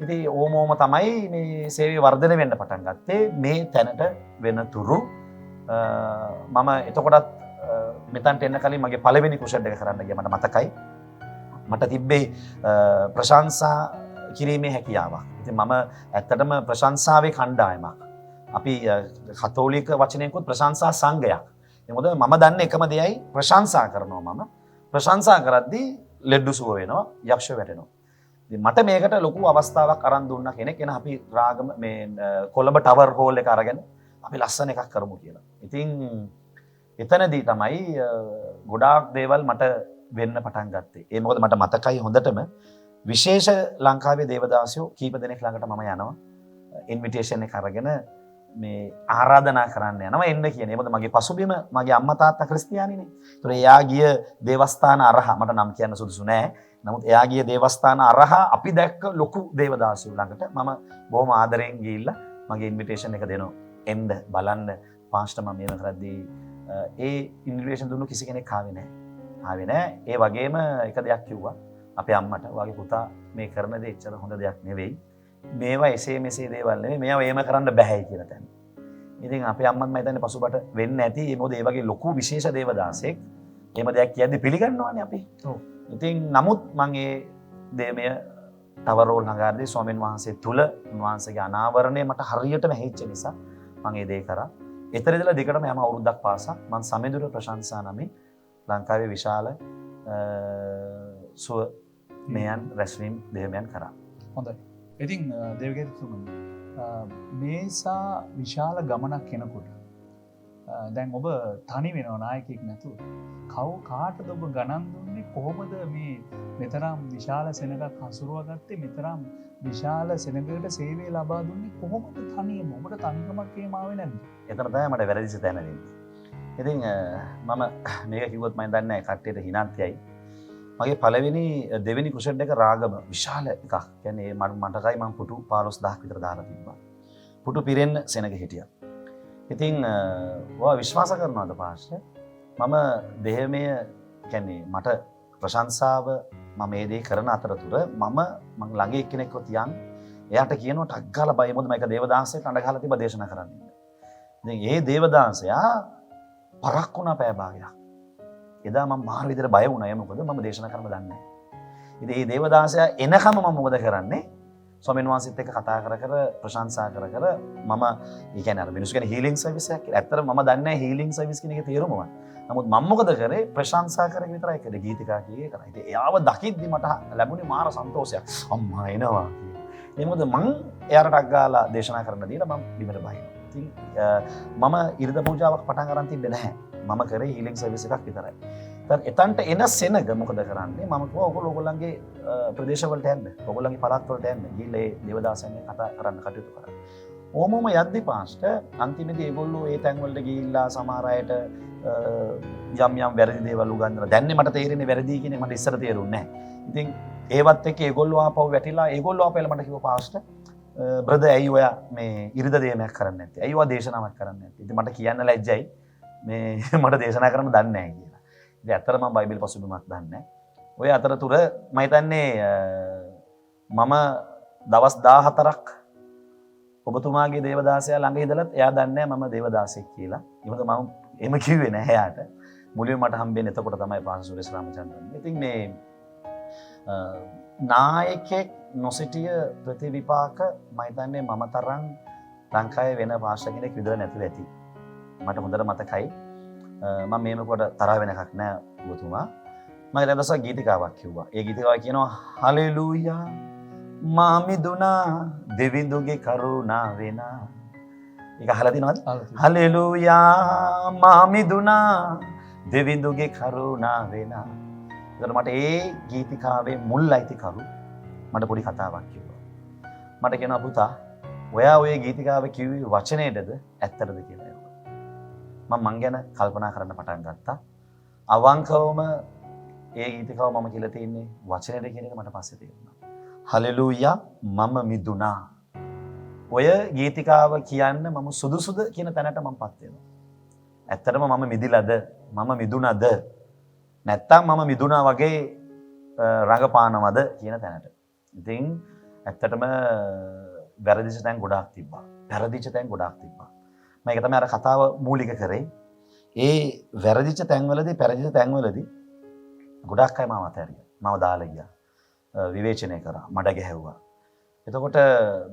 ඉතින් ඕමෝම තමයි මේ සේවය වර්ධනය වෙන්න පටන් ගත්තේ මේ තැනට වෙන තුරු මම එතකොටත් මෙතනට එන්න කලින් මගේ පළවෙනි කුෂන් එක කරන්න ගියා මට මතකයි. මට තිබ්බේ ප්‍රශංසා කිරීමේ හැකියාවක්. ඉතින් මම ඇත්තටම ප්‍රශංසාවේ කණ්ඩායමක්. අපි කතෝලික වචනයකුත් ප්‍රශංසා සංඝයක්. ඒ මොකද මම දන්නේ එකම දෙයයි ප්‍රශංසා කරනවා මම. ප්‍රශංසා කරද්දී ලෙඩ්ඩු සුව වෙනවා, යක්ෂ වැටෙනවා. ඉතින් මට මේකට ලොකු අවස්ථාවක් අරන් දුන්න කෙනෙක් එන අපි රාගම මේ කොළඹ ටවර් හෝල් එක අරගෙන අපි ලස්සන එකක් කරමු කියලා. ඉතින් එතනදී තමයි ගොඩාක් දේවල් මට වෙන්න පටන් ගත්තේ. ඒ මොකද මට මතකයි හොඳටම විශේෂ ලංකාවේ දේවදාසයෝ කීප දෙනෙක් ළඟට මම යනවා. ඉන්විටේෂන් එක අරගෙන මේ ආරාධනා කරන්න යනවා එන්න කියන. ඒ මොකද මගේ පසුබිම මගේ අම්මා තාත්තා ක්‍රිස්තියානිනේ. ඒතර එයා ගිය දේවස්ථාන අරහා මට නම් කියන්න සුදුසු නෑ. නමුත් එයා ගිය දේවස්ථාන අරහා අපි දැක්ක ලොකු දේවදාසයෝ ළඟට මම බොහොම ආදරෙන් ගිහිල්ලා මගේ ඉන්විටේෂන් එක දෙනවා. එන්න බලන්න පාස්ටර් මම මේව කරද්දී ඒ ඉන්විටේෂන් දුන්නු කිසි කෙනෙක් ආවේ නෑ. ඒ වගේම එක දෙයක් කිව්වා අපේ අම්මට වගේ පුතා මේ කරන දේ එච්චර හොඳ දෙයක් නෙවෙයි. මේවා එසේ මෙසේ දේවල් නෙවෙයි. මේවා එහෙම කරන්න බෑයි කියලා තැන. ඉතින් අපේ අම්මත් මම හිතන්නේ පසුබට වෙන්නේ නැති. ඒ මොකද ඒ වගේ ලොකු විශේෂ දේවදාසෙක් එහෙම දෙයක් කියද්දි පිළිගන්නවානේ අපි. ඔව්. ඉතින් නමුත් මම ඒ දේමය තවරෝල් නගරදී ස්වාමීන් වහන්සේ තුල උන්වහන්සේගේ අනාවරණය මට හරියටම හැහිච්ච නිසා මම ඒ දේ කරා. ඒතර ඉඳලා දෙකටම යම අවුරුද්දක් පාසා මම සමෙදුර ප්‍රශංසා නමින් ලංකාවේ විශාල සුව මෙයන් රැස්වීම් දේමයන් කරා. හොඳයි. ඉතින් දේවගිරිතුමනි මේසා විශාල ගමනක් කෙනකොට දැන් ඔබ තනි වෙනව නායකයෙක් නැතුව කාටද ඔබ ගණන් දුන්නේ කොහොමද මේ මෙතරම් විශාල සෙනගක් හසුරුවා ගත්තේ මෙතරම් විශාල සෙනගකට සේවය ලබා දුන්නේ කොහොමද තනියම ඔබට තනිකමක් එහෙම ආවේ නැද්ද? එතන තමයි මට වැරදිච්ච තැන වෙන්නේ. ඉතින් මම මේක කිව්වොත් මම දන්නේ නැහැ කට්ටියට හිනත් යයි. මගේ පළවෙනි දෙවෙනි කුෂන් එක රාගම විශාල එකක්. කියන්නේ මටකයි මම පුටු 15000ක් විතර දාලා තිබ්බා. පුටු පිරෙන්න සෙනග හිටියා. ඉතින් ඔයා විශ්වාස කරනවද පාස්ටර්? මම දෙහමය කියන්නේ මට ප්‍රශංසාව මම මේ දේ කරන අතරතුර මම ළඟ එක්කෙනෙක්ව තියන් එයාට කියනවා ටක් ගාලා බයි මොකද මම දේවදාසයට අඬ ගහලා තිබ්බා දේශනා කරන්න. ඉතින් ඒ දේවදාසයා පරක් වුණා පැය භාගයක්. එදා මම මාර විදිහට බය වුණා. මොකද මම දේශනා කරන්න දන්නේ නැහැ. ඉතින් මේ දේවදාසයා එනකම මම මොකද කරන්නේ? ස්වාමීන් වහන්සේත් එක්ක කතා කර ප්‍රශංසා කර මම ඒ කියන්නේ අර මිනිස්සු කියන්නේ හීලින් සර්විස් එකක් කියලා. ඇත්තටම මම දන්නේ නැහැ හීලින් සර්විස් කියන එකේ තේරුම මොකක්ද. නමුත් මම මොකද කරේ ප්‍රශංසා කරගෙන විතරයි කරේ ගීතිකා කියේ කරා. ඉතින් එයාව දකිද්දි මට ලැබුණේ මාර සන්තෝෂයක්. අම්මා එනවා කියලා. ඒ මොකද මං එයාට ටක් ගාලා දේශනා කරන්න දීලා මම බිමට බහිනවා. ඉතින් මම ඉරිද පූජාවක් පටන් ගන්න තිබ්බේ නැහැ. මම කරේ හීලින් සර්විස් එකක් විතරයි. එතනට එන සෙනග මොකද කරන්නේ? මම කිව්වා ඔයගොල්ලෝගේ ප්‍රදේශවලට යන්න. ඔයගොල්ලන්ගේ පළාත් වලට යන්න. ගිහලා ඒ දේවදාසයන් කතා කරන්න කටයුතු කරා. ඕමම යද්දි පාස්ටර් අන්තිමේදී ඒගොල්ලෝ ඒ තැන් වලට ගිහිල්ලා සමහර අයට යම් වැරදි දේවල් උගන්වනවා. දැන්නේ මට තේරෙන්නේ වැරදි කියන එක මට ඉස්සර තේරුන්නේ නැහැ. ඉතින් ඒවත් එක්ක ඒගොල්ලෝ ආපහු වැටිලා ඒගොල්ලෝ ආපහු මට කිව්වා පාස්ටර් බ්‍රදර් ඇයි ඔයා මේ ඉරිද දේමයක් කරන්නේ නැත්තේ? ඇයි ඔයා දේශනාවක් කරන්නේ නැත්තේ? ඉතින් මට කියන්න ලැජ්ජයි. මේ මට දේශනා කරන්න දන්නේ නැහැ කියලා. ඉතින් ඇත්තටම මම බයිබල් පසුබිමක් දන්නේ නැහැ. ඔය අතරතුර මම හිතන්නේ මම දවස් 14ක් ඔබතුමාගේ දේවදාසයා ළඟ ඉඳලත් එයා දන්නේ නැහැ මම දේවදාසෙක් කියලා. ඒකද මම එහෙම කිව්වේ නැහැ එයාට. මුලින්ම මට හම්බෙන්නේ එතකොට තමයි පාස සුරේෂ් රාමචන්ද්‍රන්. ඉතින් මේ නායකයෙක් නොසිටිය ප්‍රතිවිපාක මම හිතන්නේ මම තරම් ලංකාවේ වෙන පාස්ටර් කෙනෙක් විතර නැතුව ඇති. මට හොඳට මතකයි. මම මේකට තරහ වෙන එකක් නෑ ඔබතුමා. මම ඊට දවසක් ගීතිකාවක් කිව්වා. ඒ ගීතිකාව කියනවා හලෙලූයා මා මිදුණා දෙවිඳුගේ කරුණාවෙන. ඒක අහලා තියෙනවද? හලෙලූයා මා මිදුණා දෙවිඳුගේ කරුණාවෙන. ඒකට මට ඒ ගීතිකාවේ මුල් අයිතිකරු මට පොඩි කතාවක් කිව්වා. මට කියනවා පුතා ඔයා ඔය ගීතිකාව කිව්වේ වචනයේද ඇත්තටද කියලා. මං ගැන කල්පනා කරන්න පටන් ගත්තා. අවංකවම ඒ ගීතිකාව මම කියලා තියෙන්නේ වචනේද කියන එක මට පස්සේ තේරුණා. හලෙලූයා මම මිදුණා. ඔය ගීතිකාව කියන්න මම සුදුසුද කියන තැනට මමපත් වෙනවා. ඇත්තටම මම මිදිලාද? මම මිදුණාද? නැත්තම් මම මිදුණා වගේ රඟපානවද කියන තැනට. ඉතින් ඇත්තටම වැරදිච්ච තැන් ගොඩාක් තිබ්බා. වැරදිච්ච තැන් ගොඩාක් තිබ්බා. මම ඒක තමයි අර කතාව මූලික කරේ. ඒ වැරදිච්ච තැන්වලදී පෙරදිච්ච තැන්වලදී ගොඩාක් අය මාව අතහැරියා. මාව දාලා ගියා. විවේචනය කරා, මඩ ගැහැව්වා. එතකොට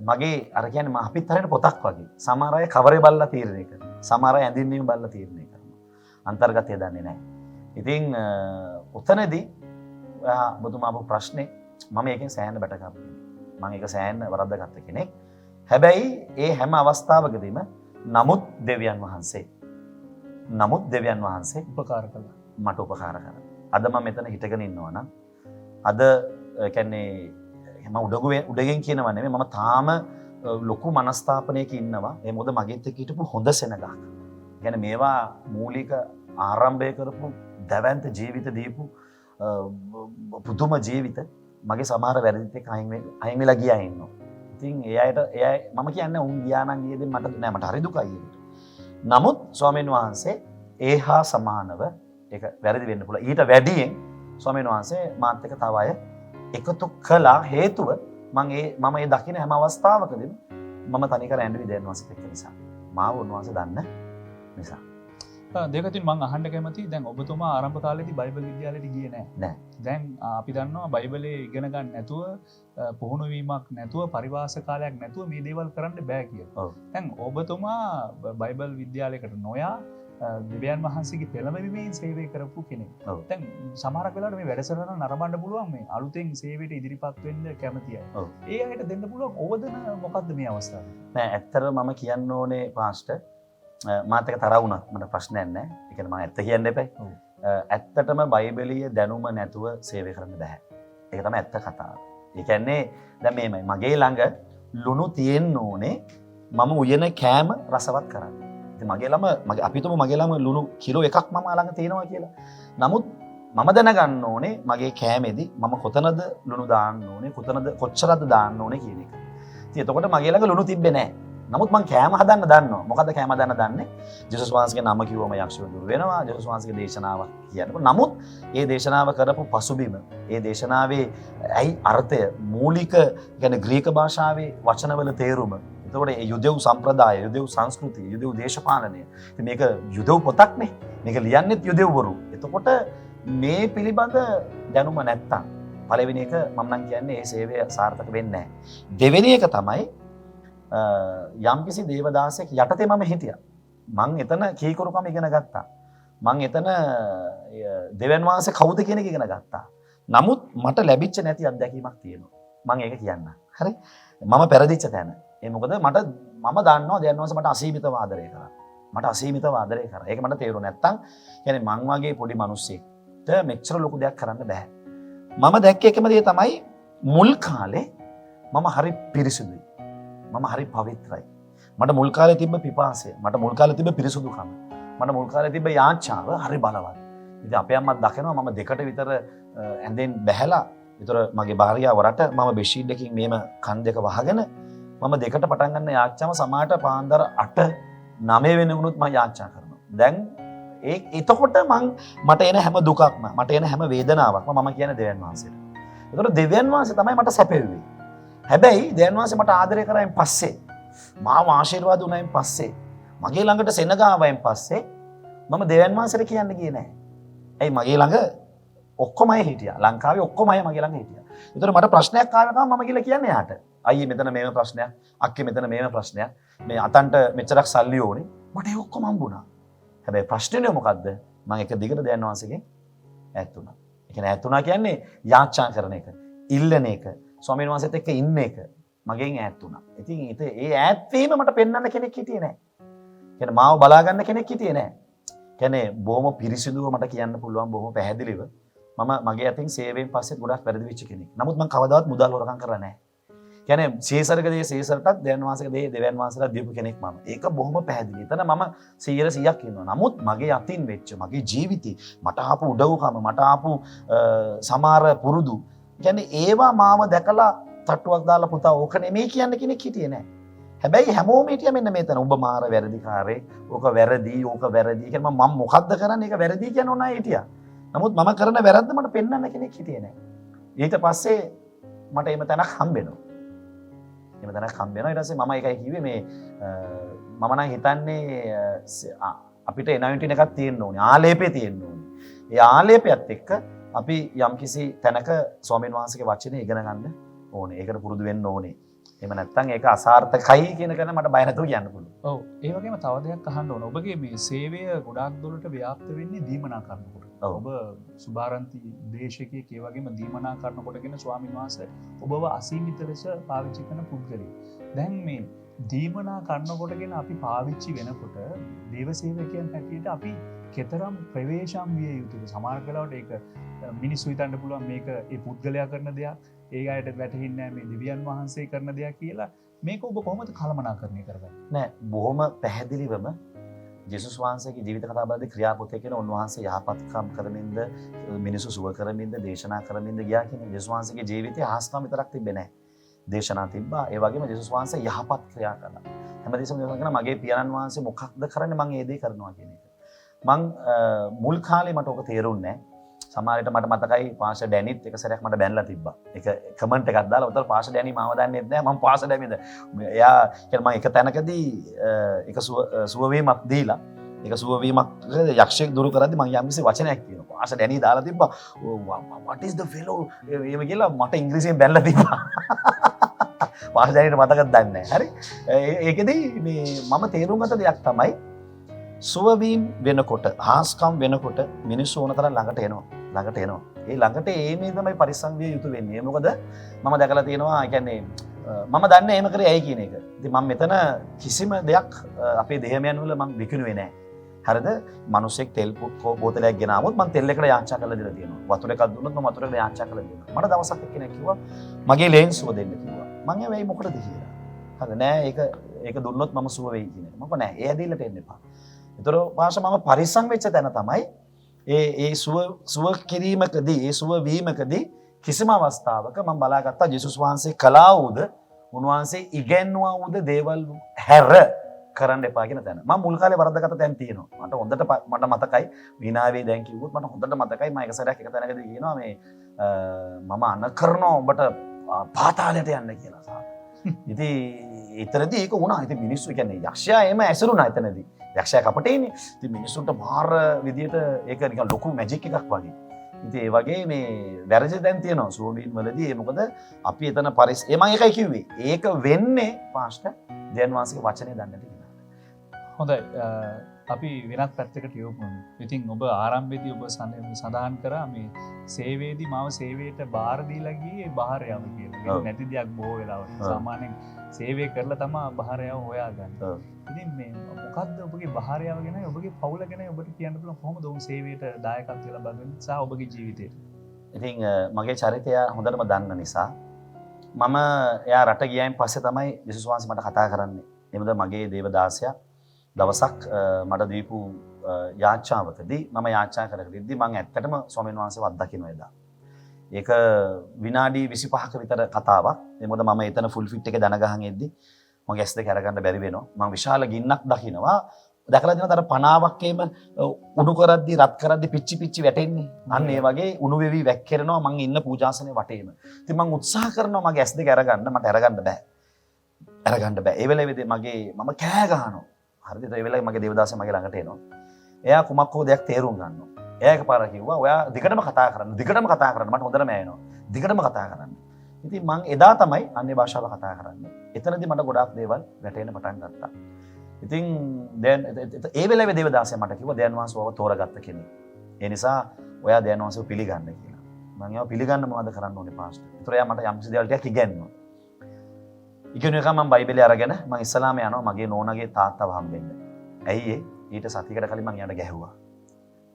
මගේ අර කියන්නේ මම අපිත් හරියට පොතක් වගේ. සමහර අය කවරේ බල්ලා තීරණය කරනවා. සමහර අය ඇඳින්වීම බල්ලා තීරණය කරනවා. අන්තර්ගතය දන්නේ නැහැ. ඉතින් උතනදී ඔබතුමා අපු ප්‍රශ්නේ මම ඒකෙන් සෑහෙන බැට ගන්නවා. මම ඒක සෑහෙන වරද්දාගත්ත කෙනෙක්. හැබැයි ඒ හැම අවස්ථාවකදීම නමුත් දෙවියන් වහන්සේ උපකාර කළා. මට උපකාර කරා. අද මම මෙතන හිටගෙන ඉන්නවා නම් අද කියන්නේ මම උඩගෙන් කියනවා නෙමෙයි මම තාම ලොකු මනස්ථාපනයක ඉන්නවා. ඒ මොකද මගෙත් එක්ක හිටපු හොඳ සෙනගක්. කියන්නේ මේවා මූලික ආරම්භය කරපු දැවැන්ත ජීවිත දීපු පුදුම ජීවිත මගේ සමහර වැරදිත් එක්ක අයින් වෙලා ගියා ඉන්නවා. ඉතින් ඒ අයට මම කියන්නේ උන් ගියා නම් ගියේදී මට හරි දුකයි ඒකට. නමුත් ස්වාමීන් වහන්සේ ඒහා සමානව ඒක වැරදි වෙන්න පුළුවන්. ඊට වැඩියෙන් ස්වාමීන් වහන්සේ මාත් එක්ක තව අය එකතු කළා හේතුව මම ඒ දකින්න හැම අවස්ථාවකදීම මම තනිකර ඇඬුවේ දෙවියන් වහන්සේත් එක්ක නිසා. මාව උන්වහන්සේ දන්න නිසා. දෙකකින් මම අහන්න කැමතියි දැන් ඔබතුමා ආරම්භ කාලේදී බයිබල් විද්‍යාලයට ගියේ නැහැ. දැන් අපි දන්නවා බයිබලේ ඉගෙන ගන්න නැතුව පුහුණු වීමක් නැතුව පරිවාස කාලයක් නැතුව මේ දේවල් කරන්න බෑ කියලා. දැන් ඔබතුමා බයිබල් විද්‍යාලයකට නොයා දෙවියන් වහන්සේගේ පෙළඹවීමෙන් සේවය කරපු කෙනෙක්. දැන් සමහරක් වෙලාවට මේ වැඩසටහන නරඹන්න පුළුවන් මේ අලුතෙන් සේවයට ඉදිරිපත් වෙන්න කැමති අය. ඒ අයට දෙන්න පුළුවන් ඕවදන මොකද්ද මේ අවස්ථාව? නෑ ඇත්තටම මම කියන්න ඕනේ පාස්ටර් මාත් එක තරහ වුණා මට ප්‍රශ්නයක් නැහැ. ඒ කියන්නේ මම ඇත්ත කියන්න එපයි. ඇත්තටම බයිබලීය දැනුම නැතුව සේවය කරන්න බෑ. ඒක තමයි ඇත්ත කතාව. ඒ කියන්නේ දැන් මේමයි මගේ ළඟ ලුණු තියෙන්න ඕනේ මම උයන කෑම රසවත් කරන්න. ඉතින් අපි තුමු මගේ ළඟ ලුණු කිලෝ එකක් මම ළඟ තියෙනවා කියලා. නමුත් මම දැනගන්න ඕනේ මගේ කෑමේදී මම කොතනද ලුණු දාන්න ඕනේ කොච්චරද දාන්න ඕනේ කියන එක. ඉතින් එතකොට මගේ ළඟ ලුණු තිබ්බේ නැහැ. නමුත් මං කෑම හදන්න දන්නවා. මොකද්ද කෑම හදන්න දන්නේ? ජේසුස් වහන්සේගේ නම කිව්වම යක්ෂයෝ දුර වෙනවා. ජේසුස් වහන්සේගේ දේශනාව කියනකොට නමුත් ඒ දේශනාව කරපු පසුබිම, ඒ දේශනාවේ ඇයි අර්ථය, මූලික කියන්නේ ග්‍රීක භාෂාවේ වචනවල තේරුම. එතකොට ඒ යුදෙව් සම්ප්‍රදාය, යුදෙව් සංස්කෘතිය, යුදෙව් දේශපාලනය. ඉතින් මේක යුදෙව් පොතක්නේ. මේක ලියන්නෙත් යුදෙව්වරු. එතකොට මේ පිළිබඳ දැනුම නැත්තම් පළවෙනි එක මම නම් කියන්නේ ඒ සේවය සාර්ථක වෙන්නේ නැහැ. දෙවෙනි එක තමයි යම්කිසි දේවදාසයෙක් යටතේ මම හිටියා. මං එතන කීකරුකම ඉගෙන ගත්තා. මං එතන දෙවියන් වහන්සේ කවුද කියන එක ඉගෙන ගත්තා. නමුත් මට ලැබිච්ච නැති අත්දැකීමක් තියෙනවා. මං ඒක කියන්න. හරි? මම පෙරදිච්ච තැන. ඒ මොකද මම දන්නවා දෙවියන් වහන්සේ මට අසීමිතව ආදරය කරා. මට අසීමිතව ආදරය කරා. ඒක මට තේරුණා නැත්තම් කියන්නේ මං වගේ පොඩි මිනිස්සෙක්ට මෙච්චර ලොකු දෙයක් කරන්න බෑ. මම දැක්ක එකම දේ තමයි මුල් කාලේ මම හරි පිරිසිදුයි. මම හරි පවිත්‍රයි. මට මුල් කාලේ තිබ්බ පිපාසය, මට මුල් කාලේ තිබ්බ පිරිසුදුකම, මට මුල් කාලේ තිබ්බ යාච්ඡාව හරි බලවත්. ඉතින් අපේ අම්මත් දකිනවා මම දෙකට විතර ඇඳෙන් බැහැලා, විතර මගේ භාර්යාව රට මම බෙඩ්ෂීට් එකකින් මේම කන් දෙක වහගෙන මම දෙකට පටන් ගන්න යාච්ඡාව සමාහට පාන්දර 8 9 වෙනකුණුත් මම යාච්ඡා කරනවා. දැන් එතකොට මට එන හැම දුකක්ම, මට එන හැම වේදනාවක්ම මම කියන්නේ දෙවියන් වහන්සේට. ඒතකොට දෙවියන් වහන්සේ තමයි මට සැපෙන්නේ. හැබැයි දෙවියන් වහන්සේ මට ආදරය කරායින් පස්සේ මාව ආශිර්වාද වුණායින් පස්සේ මගේ ළඟට සෙනග ආවයින් පස්සේ මම දෙවියන් වහන්සේට කියන්න ගියේ නැහැ. ඇයි මගේ ළඟ ඔක්කොම අය හිටියා. ලංකාවේ ඔක්කොම අය මගේ ළඟ හිටියා. ඒතර මට ප්‍රශ්නයක් ආවම මම ගිහලා කියන්නේ යාට. අයියේ මෙතන මේව ප්‍රශ්නයක්, අක්කේ මෙතන මේව ප්‍රශ්නයක්. මේ අතන්ට මෙච්චරක් සල්ලි ඕනේ. මට ඒ ඔක්කොම හම්බුණා. හැබැයි ප්‍රශ්නේ මොකද්ද? මම එක දිගට දෙවියන් වහන්සේගෙන් ඈත් වුණා. ඒ කියන්නේ ඈත් වුණා කියන්නේ යාච්ඡා කරන එක, ඉල්ලන එක, ස්වාමීන් වහන්සේත් එක්ක ඉන්න එක මගෙන් ඈත් වුණා. ඉතින් ඒ ඈත් වීම මට පෙන්වන්න කෙනෙක් හිටියේ නැහැ. කියන්නේ මාව බලා ගන්න කෙනෙක් හිටියේ නැහැ. කියන්නේ බොහොම පිරිසිදුව මට කියන්න පුළුවන් බොහොම පැහැදිලිව මම මගේ අතින් සේවයෙන් පස්සේ ගොඩක් වැරදි වෙච්ච කෙනෙක්. නමුත් මම කවදාවත් මුදල් හොරකම් කරලා නැහැ. කියන්නේ සීසරක දේ සීසරටත් දෙවියන් වහන්සේගේ දේ දෙවියන් වහන්සේලා දීපු කෙනෙක් මම. ඒක බොහොම පැහැදිලි. එතන මම 100%ක් ඉන්නවා. නමුත් මගේ අතින් වෙච්ච මගේ ජීවිතේ මට ආපු උදව්කම මට ආපු සමහර පුරුදු කියන්නේ ඒවා මාව දැකලා තට්ටුවක් දාලා පුතා ඕක නෙමෙයි කියන්න කෙනෙක් හිටියේ නැහැ. හැබැයි හැමෝම හිටියා මෙන්න මෙතන ඔබ මාර වැරදිකාරේ ඕක වැරදි ඕක වැරදි කියන්නේ මම මොකද්ද කරන්නේ ඒක වැරදි කියන ඕන අය හිටියා. නමුත් මම කරන වැරද්ද මට පෙන්වන්න කෙනෙක් හිටියේ නැහැ. ඊට පස්සේ මට එහෙම තැනක් හම්බෙනවා. එහෙම තැනක් හම්බෙනවා. ඊට පස්සේ මම ඒකයි කිව්වේ මේ මම නම් හිතන්නේ අපිට එනවිටින් එකක් තියෙන්න ඕනේ. ආලේපේ තියෙන්න ඕනේ. ඒ ආලේපයත් එක්ක අපි යම්කිසි තැනක ස්වාමීන් වහන්සේගේ වචනේ ඉගෙන ගන්න ඕනේ. ඒකට පුරුදු වෙන්න ඕනේ. එහෙම නැත්නම් ඒක අසාර්ථකයි කියන එක මට බය නැතුව කියන්න පුළුවන්. ඔව්. ඒ වගේම තව දෙයක් අහන්න ඕන. ඔබගේ මේ සේවය ගොඩාක් දුරට ව්‍යාප්ත වෙන්නේ දීමනා කරනකොට. ඔබ සුභාරන්ති දේශකයෙක් ඒ වගේම දීමනා කරනකොටගෙන ස්වාමීන් වහන්සේ ඔබව අසීමිත ලෙස පාවිච්චි කරන පුද්ගලයෙක්. දැන් මේ දීමනා කරනකොටගෙන අපි පාවිච්චි වෙනකොට දේව සේවකයන් හැටියට අපි කෙතරම් ප්‍රවේශම් විය යුතුද? සමහර වෙලාවට ඒක මිනිස්සු හිතන්න පුළුවන් මේක ඒ පුද්ගලයා කරන දෙයක්. ඒ අයට වැටහෙන්නේ නැහැ මේ දෙවියන් වහන්සේ කරන දෙයක් කියලා. මේක ඔබ කොහොමද කළමනාකරණය කරගන්නේ? නෑ බොහොම පැහැදිලිවම ජේසුස් වහන්සේගේ ජීවිත කතාබලදී ක්‍රියාපොතේ කියන උන්වහන්සේ යහපත්කම් කරමින්ද මිනිසු සුව කරමින්ද දේශනා කරමින්ද ගියා කියන්නේ ජේසුස් වහන්සේගේ ජීවිතේ ආස්කම් විතරක් තිබ්බේ නැහැ. දේශනා තිබ්බා. ඒ වගේම ජේසුස් වහන්සේ යහපත් ක්‍රියා කළා. හැමදේසම කියන මගේ පියාණන් වහන්සේ මොකක්ද කරන්නේ මම ඒ දේ කරනවා කියන එක. මං මුල් කාලේ මට ඔක තේරුන්නේ නැහැ. සමහරවිට මට මතකයි පාෂ ඩැනිත් එක සැරයක් මට බැනලා තිබ්බා. ඒක කමෙන්ට් එකක් දාලා උතර පාෂ ඩැනි මාව දන්නේ නැහැ. මම පාෂ ඩැනිද. එයා කියන්නේ මම එක තැනකදී එක සුවවීමක් දීලා ඒක සුවවීමක් යක්ෂයෙක් දුරු කරද්දී මම යම්කිසි වචනයක් කියනවා. පාෂ ඩැනි දාලා තිබ්බා. what is the fellow එහෙම කියලා මට ඉංග්‍රීසියෙන් බැනලා තිබ්බා. පාෂ ඩැනිට මතකද දන්නේ නැහැ. හරි. ඒකෙදී මේ මම තේරුම් ගත්ත දෙයක් තමයි සුවවීම වෙනකොට හාස්කම් වෙනකොට මිනිස්සු ඕන තරම් ළඟට එනවා. ඒ ළඟට ඒමේ තමයි පරිස්සම් විය යුතු වෙන්නේ. මොකද මම දැකලා තියෙනවා කියන්නේ මම දන්නේ එහෙම කරේ ඇයි කියන එක. ඉතින් මම මෙතන කිසිම දෙයක් අපේ දෙහමයන් වල මම විකිණුවේ නැහැ. හරිද? මිනිස්සෙක් තෙල් බෝතලයක් ගෙනාවොත් මම තෙල් එකට යාච්ඡා කරලා දීලා තියෙනවා. වතුර එකක් දුන්නොත් මම වතුර එකට යාච්ඡා කරලා දෙනවා. මට දවසක් එක්කෙනෙක් කිව්වා මගේ ලේන්සුව දෙන්න කිව්වා. මම ඒ වෙයි මොකටද කියලා. හරිද? නෑ ඒක දුන්නොත් මම සුව වෙයි කියන එක. මම නෑ ඒ ඇදෙල්ලට එන්න එපා. ඒතර පාෂ මම පරිස්සම් වෙච්ච තැන තමයි ඒ සුව කිරීමකදී ඒ සුව වීමකදී කිසිම අවස්ථාවක මම බලාගත්තා ජේසුස් වහන්සේ කළා වූද උන්වහන්සේ ඉගැන්වුවා වූද දේවල් හැර කරන්න එපා කියන තැන. මම මුල් කාලේ වරද්දාගත්ත තැන් තියෙනවා. මට මතකයි විනාවේ දැන් කිව්වොත් මට හොඳට මතකයි මම එක සැරයක් එක තැනකදී කියනවා මේ මම අන කරනවා ඔබට පාතාලයට යන්න කියලා සාම. ඉතින් ඊතරදී ඒක වුණා. ඉතින් මිනිස්සු කියන්නේ යක්ෂයා එම ඇසුරුණා එතනදී. යක්ෂයා කපටේනේ. ඉතින් මිනිස්සුන්ට මාර විදියට ඒක නිකන් ලොකු මැජික් එකක් වගේ. ඉතින් ඒ වගේ මේ වැරදි දැන් තියෙනවා සුවවීම වලදී. ඒ මොකද අපි එතන මම ඒකයි කිව්වේ. ඒක වෙන්නේ පාස්ටර් දෙයන් වාසික වචනේ දන්නට කියලා. හොඳයි. අපි වෙනත් පැත්තකට යොමු. ඉතින් ඔබ ආරම්භයේදී ඔබ සඳහන් කරා මේ සේවයේදී මාව සේවයට බාර දීලා ගියේ බාහිරයව කියලා. ඒක නැති දෙයක් බොහෝ වෙලාවට. සාමාන්‍යයෙන් සේවය කරලා තමයි බාහිරයව හොයාගන්නේ. ඉතින් මේ මොකද්ද ඔබගේ බාහිරයව ගැන ඔබගේ පවුල ගැන ඔබට කියන්න පුළුවන් කොහොමද ඔවුන් සේවයට දායකත්වය ලබා ගන්නේ සහ ඔබගේ ජීවිතේට? ඉතින් මගේ චරිතය හොඳටම දන්න නිසා මම එයා රට ගියායින් පස්සේ තමයි යේසුස් වහන්සේ මට කතා කරන්නේ. එමුද මගේ දේවදාසයා දවසක් මට දීපු යාච්ඡාවකදී මම යාච්ඡා කරගෙද්දී මම ඇත්තටම ස්වාමීන් වහන්සේව අත්දකින්න එදා. ඒක විනාඩි 25ක විතර කතාවක්. ඒ මොකද මම එතන ෆුල් ෆිට් එකේ දන ගහන් එද්දී මගේ ඇස් දෙක අරගන්න බැරි වෙනවා. මම විශාල ගින්නක් දකින්නවා. දැකලා තියෙනවද අර පනාවක් එහෙම උණු කරද්දි රත් කරද්දි පිච්චි පිච්චි වැටෙන්නේ. අන්න ඒ වගේ උණු වෙවි වැක්කිරෙනවා මං ඉන්න පූජාසනේ වටේම. ඉතින් මං උත්සාහ කරනවා මගේ ඇස් දෙක අරගන්න මට අරගන්න බෑ. අරගන්න බෑ. ඒ වෙලාවේදී මම කෑ ගහනවා. හරිද? ඒ වෙලාවේ මගේ දේවදාසයා මගේ ළඟට එනවා. එයා කුමක් හෝ දෙයක් තේරුම් ගන්නවා. එයා එකපාරක් කිව්වා ඔයා දිගටම කතා කරන්න. මට හොඳටම ඇහෙනවා. දිගටම කතා කරන්න. ඉතින් මං එදා තමයි අන්‍ය භාෂාව කතා කරන්නේ. එතනදී මට ගොඩාක් දේවල් වැටෙන්න පටන් ගත්තා. ඉතින් දැන් ඒ වෙලාවේ දේවදාසයා මට කිව්වා දයන් වහන්සේව තෝරගත්ත කෙනෙක්. ඒ නිසා ඔයා දයන් වහන්සේව පිළිගන්න කියලා. මම ඒවා පිළිගන්න මොනවද කරන්න ඕනේ පාස්ටර්. ඒතර එයා මට යම්කිසි දේවල් ටිකක් ඉගැන්නුවා. ඉගෙන එක මම බයිබලය අරගෙන මම ඉස්ලාම යනවා මගේ නෝනාගේ තාත්තව හම්බෙන්න. ඇයි ඒ? ඊට සතියකට කලින් මම යාට ගැහුවා.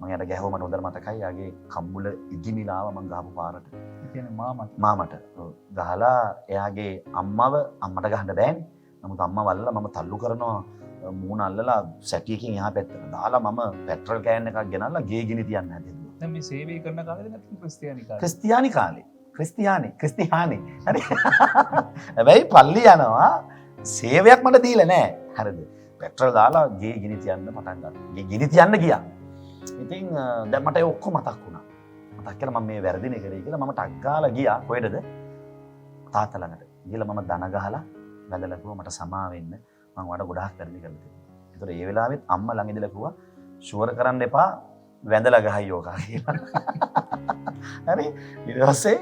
මට හොඳට මතකයි. යාගේ කම්බුල ඉගිනිලාව මම ගහපු පාරට. ඒ කියන්නේ මාමට. ඔව්. ගහලා එයාගේ අම්මට ගහන්න බෑනේ. නමුත් අම්මා වල්ලා මම තල්ලු කරනවා මූණ අල්ලලා සැටියකින් එහා පැත්තට දාලා මම පෙට්‍රල් කෑන් එකක් ගෙනල්ලා ගේ ගිනි තියන්න හැදෙන්නේ. දැන් මේ සේවය කරන කාලේද නැත්නම් ක්‍රිස්තියානි කාලේ? ක්‍රිස්තියානි. හරි. හැබැයි පල්ලි යනවා සේවයක් මට දීලා නැහැ. හරිද? පෙට්‍රල් දාලා ගේ ගිනි තියන්න පටන් ගත්තා. ගේ ගිනි තියන්න ගියා. ඉතින් දැන් මට ඒ ඔක්කොම මතක් වුණා. මතක් කළා මම මේ වැරදිනේ කරේ කියලා මම ටක් ගාලා ගියා. කොහෙටද? තාත්තා ළඟට. ගිහලා මම දන ගහලා වැඳලා කිව්වා මට සමා වෙන්න. මම වඩා ගොඩාක් වැරදි කරලා තියෙනවා. ඒතර ඒ වෙලාවෙත් අම්මා ළඟ ඉඳලා කිව්වා ෂුවර් කරන්න එපා වැඳලා ගහයි ඕකා කියලා. හරි ඊට පස්සේ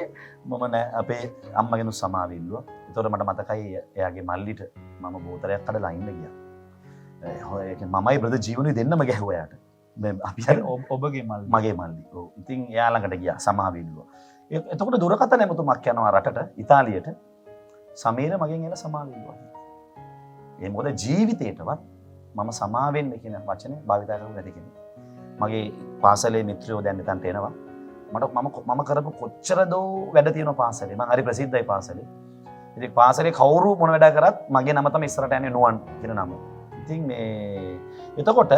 මම අපේ අම්මගෙනු සමාව ඉල්ලුවා. ඒතර මට මතකයි එයාගේ මල්ලිට මම බෝතරයක් කඩලා අයින්න ගියා. මමයි බ්‍රදර් ජීවුනේ දෙන්නම ගැහුවා එයාට. අපි ඔබගේ මගේ මල්ලි. ඔව්. ඉතින් එයා ළඟට ගියා සමාව ඉල්ලුවා. එතකොට දුරකථන ඇමතුමක් යනවා රටට ඉතාලියට. සමීර මගෙන් එන සමාව ඉල්ලුවා. ඒ මොකද ජීවිතේටවත් මම සමා වෙන්න කියන වචනේ භාවිත කරපු නැති කෙනෙක්. මගේ පාසලේ මිත්‍රයෝ දැන් මෙතනට එනවා. මම කරපු කොච්චර දෝ වැඩ තියෙනවා පාසලේ. මම හරි ප්‍රසිද්ධයි පාසලේ. ඉතින් පාසලේ කවුරු මොන වැඩ කරත් මගේ නම තමයි ඉස්සරට යන්නේ නුවන් කියන නම. ඉතින් එතකොට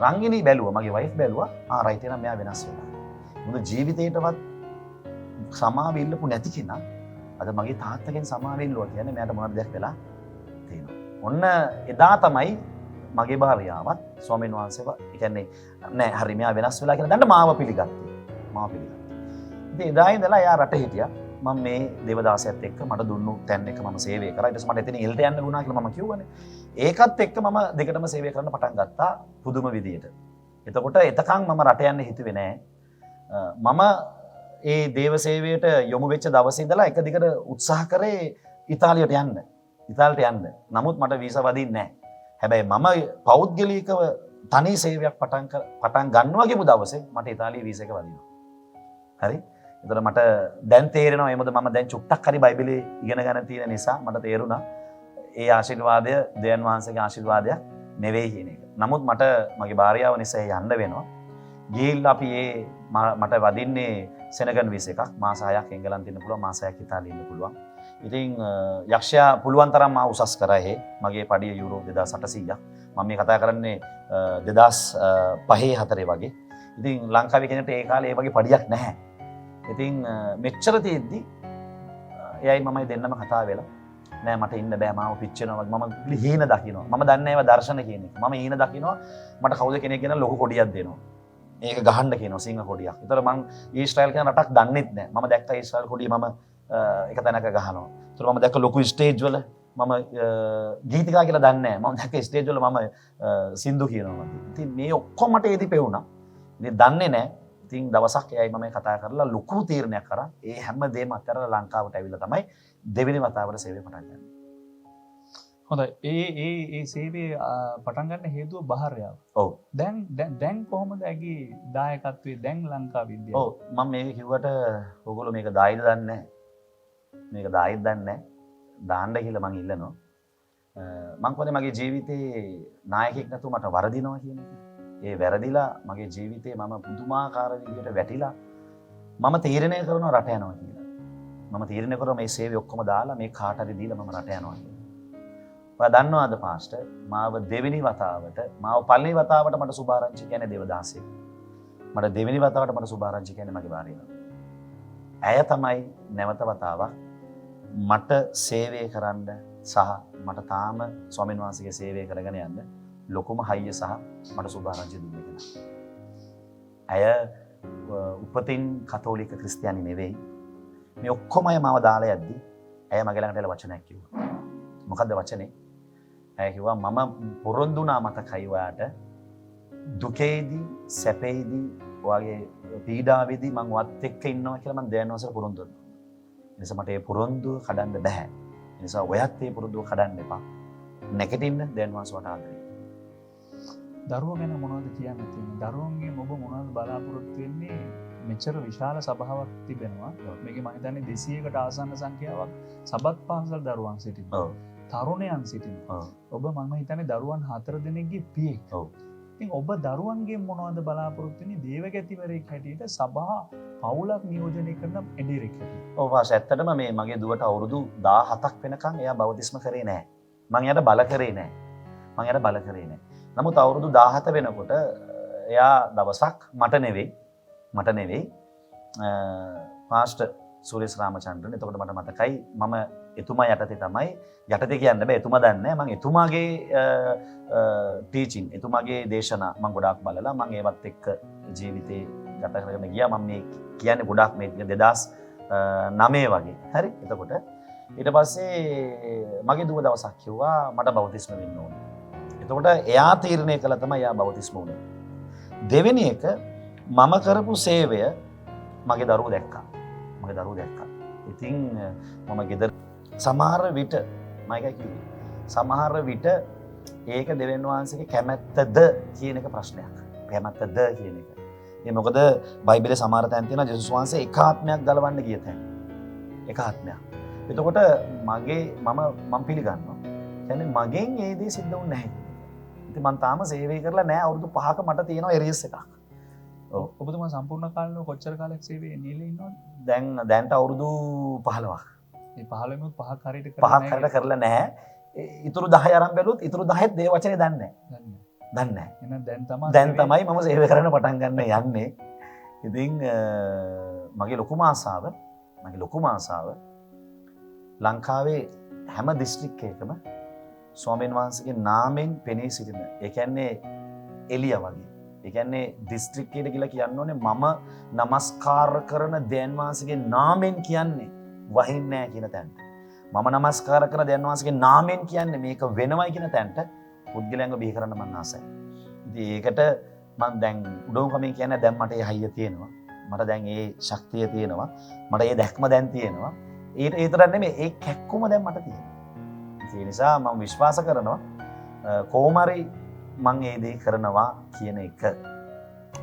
රංගිනී බැලුවා මගේ වයිෆ් බැලුවා රයිට් එහෙනම් මෙයා වෙනස් වෙනවා. මොකද ජීවිතේටවත් සමාව ඉල්ලපු නැති කෙනා අද මගේ තාත්තගෙන් සමාව ඉල්ලුවා කියන්නේ මෙයාට මොනවද දෙයක් වෙලා තියෙනවා. ඔන්න එදා තමයි මගේ භාර්යාවත් ස්වාමීන් වහන්සේව කියන්නේ නෑ හරි මෙයා වෙනස් වෙලා කියලා දැන් මාව පිළිගත්තා. ඉතින් එදා ඉඳලා එයා රට හිටියා. මම මේ දේවදාසයත් එක්ක මට දුන්නු තැන් එක මම සේවය කරා. ඊට පස්සේ මට එතන එල්ට යන්න වුණා කියලා මම කිව්වනේ. ඒකත් එක්ක මම දෙකටම සේවය කරන්න පටන් ගත්තා පුදුම විදියට. එතකොට එතකන් මම රට යන්න හිතුවේ නෑ. මම ඒ දේව සේවයට යොමු වෙච්ච දවසේ ඉඳලා එක දිගට උත්සාහ කරේ ඉතාලියට යන්න. නමුත් මට වීසා වදින්නේ නැහැ. හැබැයි මම පෞද්ගලිකව තනි සේවයක් පටන් ගන්නවා කියපු දවසේ මට ඉතාලියේ වීසා එක වදිනවා. හරි? ඒතර මට දැන් තේරෙනවා මොකද මම දැන් චුට්ටක් හරි බයිබලයේ ඉගෙන ගන්න තියෙන නිසා මට තේරුණා ඒ ආශිර්වාදය දෙයන් වහන්සේගේ ආශිර්වාදයක් නෙවෙයි කියන එක. නමුත් මට මගේ භාර්යාව නිසා යන්න වෙනවා. ගිහිල්ලා අපි මට වදින්නේ සෙනගන් වීසා එකක්. මාස 6ක් එංගලන්තේ ඉන්න පුළුවන්, මාස 6ක් ඉතාලියේ ඉන්න පුළුවන්. ඉතින් යක්ෂයා පුළුවන් තරම් මා උසස් කරා මගේ පඩිය යුරෝ 2800ක්. මම මේ කතා කරන්නේ 2005-4 වගේ. ඉතින් ලංකාවේ කෙනෙක්ට ඒ කාලේ ඒ වගේ පඩියක් නැහැ. ඉතින් මෙච්චර තියෙද්දි එයයි මමයි දෙන්නම කතා වෙලා නෑ මට ඉන්න බෑ මාව පිච්චෙනවා මම හීන දකින්නවා. මම දන්නේ ඒවා දර්ශන කියන එක. මම හීන දකින්නවා මට කවුද කෙනෙක් ගෙන ලොකු කොඩියක් දෙනවා. ඒක ගහන්න කියනවා සිංහ කොඩියක්. ඒතර මං ඊශ්‍රායල් කියන රටක් දන්නෙත් නෑ. මම දැක්ක ඊශ්‍රායල් කොඩිය මම එක තැනක ගහනවා. ඒතර මම දැක්ක ලොකු ස්ටේජ් වල මම ගීතිකා කියලා දන්නේ නෑ. මම දැක්ක ස්ටේජ් වල මම සින්දු කියනවා. ඉතින් මේ ඔක්කොම මට ඒදි පෙවුණා. ඉතින් දන්නේ නෑ. ඉතින් දවසක් එයයි මම කතා කරලා ලොකු තීරණයක් කරා. ඒ හැම දෙයක්ම අත්හැරලා ලංකාවට ඇවිල්ලා තමයි දෙවෙනි වතාවට සේවය පටන් ගන්නේ. හොඳයි. ඒ සේවය පටන් ගන්න හේතුව බහාරයාව. ඔව්. දැන් කොහොමද ඇගේ දායකත්වයේ දැන් ලංකාවේ ඉන්නේ? ඔව් මම මේක කිව්වට ඔයගොල්ලෝ මේක දායිද දන්නේ නැහැ. මේක දායිද දන්නේ නැහැ. දාන්න කියලා මං ඉල්ලනවා. මං කියන්නේ මගේ ජීවිතේ නායකයෙක් නැතුව මට වරදිනවා කියන එක. ඒ වැරදිලා මගේ ජීවිතේ මම පුදුමාකාර විදියට වැටිලා මම තීරණය කරනවා රට යනවා කියලා. මම තීරණය කරනවා මේ සේවය ඔක්කොම දාලා මේ කාට හරි දීලා මම රට යනවා කියලා. ඔයා දන්නවද පාස්ටර් මාව දෙවෙනි වතාවට මාව පළවෙනි වතාවට මට සුභාරංචි කියන්නේ දේවදාසෙක්. මට දෙවෙනි වතාවට මට සුභාරංචි කියන්නේ මගේ භාර්යාව. ඇය තමයි නැවත වතාවක් මට සේවය කරන්න සහ මට තාම ස්වාමීන් වහන්සේගේ සේවය කරගෙන යන්න ලොකුම හයිය සහ මට සුභාරංචි දුන්නේ කෙනා. ඇය උපතින් කතෝලික ක්‍රිස්තියානි නෙවෙයි. මේ ඔක්කොම අය මාව දාලා යද්දි ඇය මගේ ළඟට එලා වචනයක් කිව්වා. මොකද්ද වචනේ? ඇය කිව්වා මම පොරොන්දු වුණා මතකයි ඔයාට දුකේදී සැපේදී ඔයාගේ පීඩාවේදී මං වත් එක්ක ඉන්නවා කියලා මං දැනනවස පොරොන්දු වෙනවා. ඒ නිසා මට ඒ පොරොන්දුව කඩන්න බෑ. ඒ නිසා ඔයත් ඒ පොරොන්දුව කඩන්න එපා. නැගිටින්න දැනනවස වට ආදරේ. දරුවෝ ගැන මොනවද කියන්න තියෙන්නේ? දරුවන්ගෙන් ඔබ මොනවද බලාපොරොත්තු වෙන්නේ? මෙච්චර විශාල සභාවක් තිබෙනවා. මේකේ මම හිතන්නේ 200කට ආසන්න සංඛ්‍යාවක් සබත් පාසල් දරුවන් සිටිනවා. ඔව්. තරුණයන් සිටිනවා. ඔබ මම හිතන්නේ දරුවන් 4 දෙනෙක්ගේ පියෙක්. ඔව්. ඉතින් ඔබ දරුවන්ගෙන් මොනවද බලාපොරොත්තු වෙන්නේ? දේවගැතිවරයෙක් හැටියට සභා පවුලක් නියෝජනය කරන එඩිරෙක් හැටියට. ඔව් වාස් ඇත්තටම මේ මගේ දුවට අවුරුදු 17ක් වෙනකන් එයා බෞතිස්ම කරේ නැහැ. මං එයාට බල කරේ නැහැ. නමුත් අවුරුදු 17 වෙනකොට එයා දවසක් මට නෙවෙයි පාස්ටර් සුරේෂ් රාමචන්ද්‍රන්. එතකොට මට මතකයි මම එතුමා යටතේ තමයි යටතේ කියන්න බෑ එතුමා දන්නේ නැහැ. මම එතුමාගේ ටීචින් එතුමාගේ දේශනා මම ගොඩාක් බලලා මම ඒවත් එක්ක ජීවිතේ ගත කරගෙන ගියා. මම මේ කියන්නේ ගොඩාක් මේ 2009 වගේ. හරි. එතකොට ඊට පස්සේ මගේ දුව දවසක් කිව්වා මට බෞතිස්ම වෙන්න ඕනේ. එතකොට එයා තීරණය කළා තමයි එයා බෞතිස්ම වුණේ. දෙවෙනි එක මම කරපු සේවය මගේ දරුවෝ දැක්කා. ඉතින් මම ගෙදර සමහර විට ඒක දෙවියන් වහන්සේගේ කැමැත්තද කියන එක ප්‍රශ්නයක්. ඒ මොකද බයිබලයේ සමහර තැන් තියෙනවා ජේසුස් වහන්සේ එක ආත්මයක් ගලවන්න ගිය තැන්. එක ආත්මයක්. එතකොට මම පිළිගන්නවා. කියන්නේ මගෙන් ඒ දේ සිද්ධ වුනේ නැහැ. ඉතින් මම තාම සේවය කරලා නැහැ. අවුරුදු 5ක මට තියෙනවා එරියස් එකක්. ඔව්. ඔබතුමා සම්පූර්ණ කාලෙම කොච්චර කාලයක් සේවයේ නියැලේ ඉන්නවද? දැන්ට අවුරුදු 15ක්. මේ 15 5ක් හරියට කරලා නැහැ. ඉතුරු 10 අරන් බැලුවොත් ඉතුරු 10ත් දේ වචනේ දන්නේ නැහැ. එහෙනම් දැන් තමයි මම සේවය කරන්න පටන් ගන්න යන්නේ. ඉතින් මගේ ලොකුම ආසාව ලංකාවේ හැම දිස්ත්‍රික්කයකම ස්වාමීන් වහන්සේගේ නාමයෙන් පෙනී සිටින. ඒ කියන්නේ එළිය වගේ. ඒ කියන්නේ දිස්ත්‍රික්කයට කියලා කියන්න ඕනේ මම নমස්කාර කරන දෙයන් වහන්සේගේ නාමයෙන් කියන්නේ වහින්නේ නැහැ කියන තැනට. මම নমස්කාර කරන දෙයන් වහන්සේගේ නාමයෙන් කියන්නේ මේක වෙනවයි කියන තැනට පුද්ගලයන්ව බිහි කරන්න මම ආසයි. ඉතින් ඒකට මම දැන් උඩුකමින් කියන්නේ දැන් මට ඒ හයිය තියෙනවා. මට දැන් ඒ ශක්තිය තියෙනවා. මට ඒ දැක්ම දැන් තියෙනවා. ඒ විතරක් නෙමෙයි ඒ කැක්කුම දැන් මට තියෙනවා. ඒ නිසා මම විශ්වාස කරනවා කොහොමරි මං ඒ දේ කරනවා කියන එක.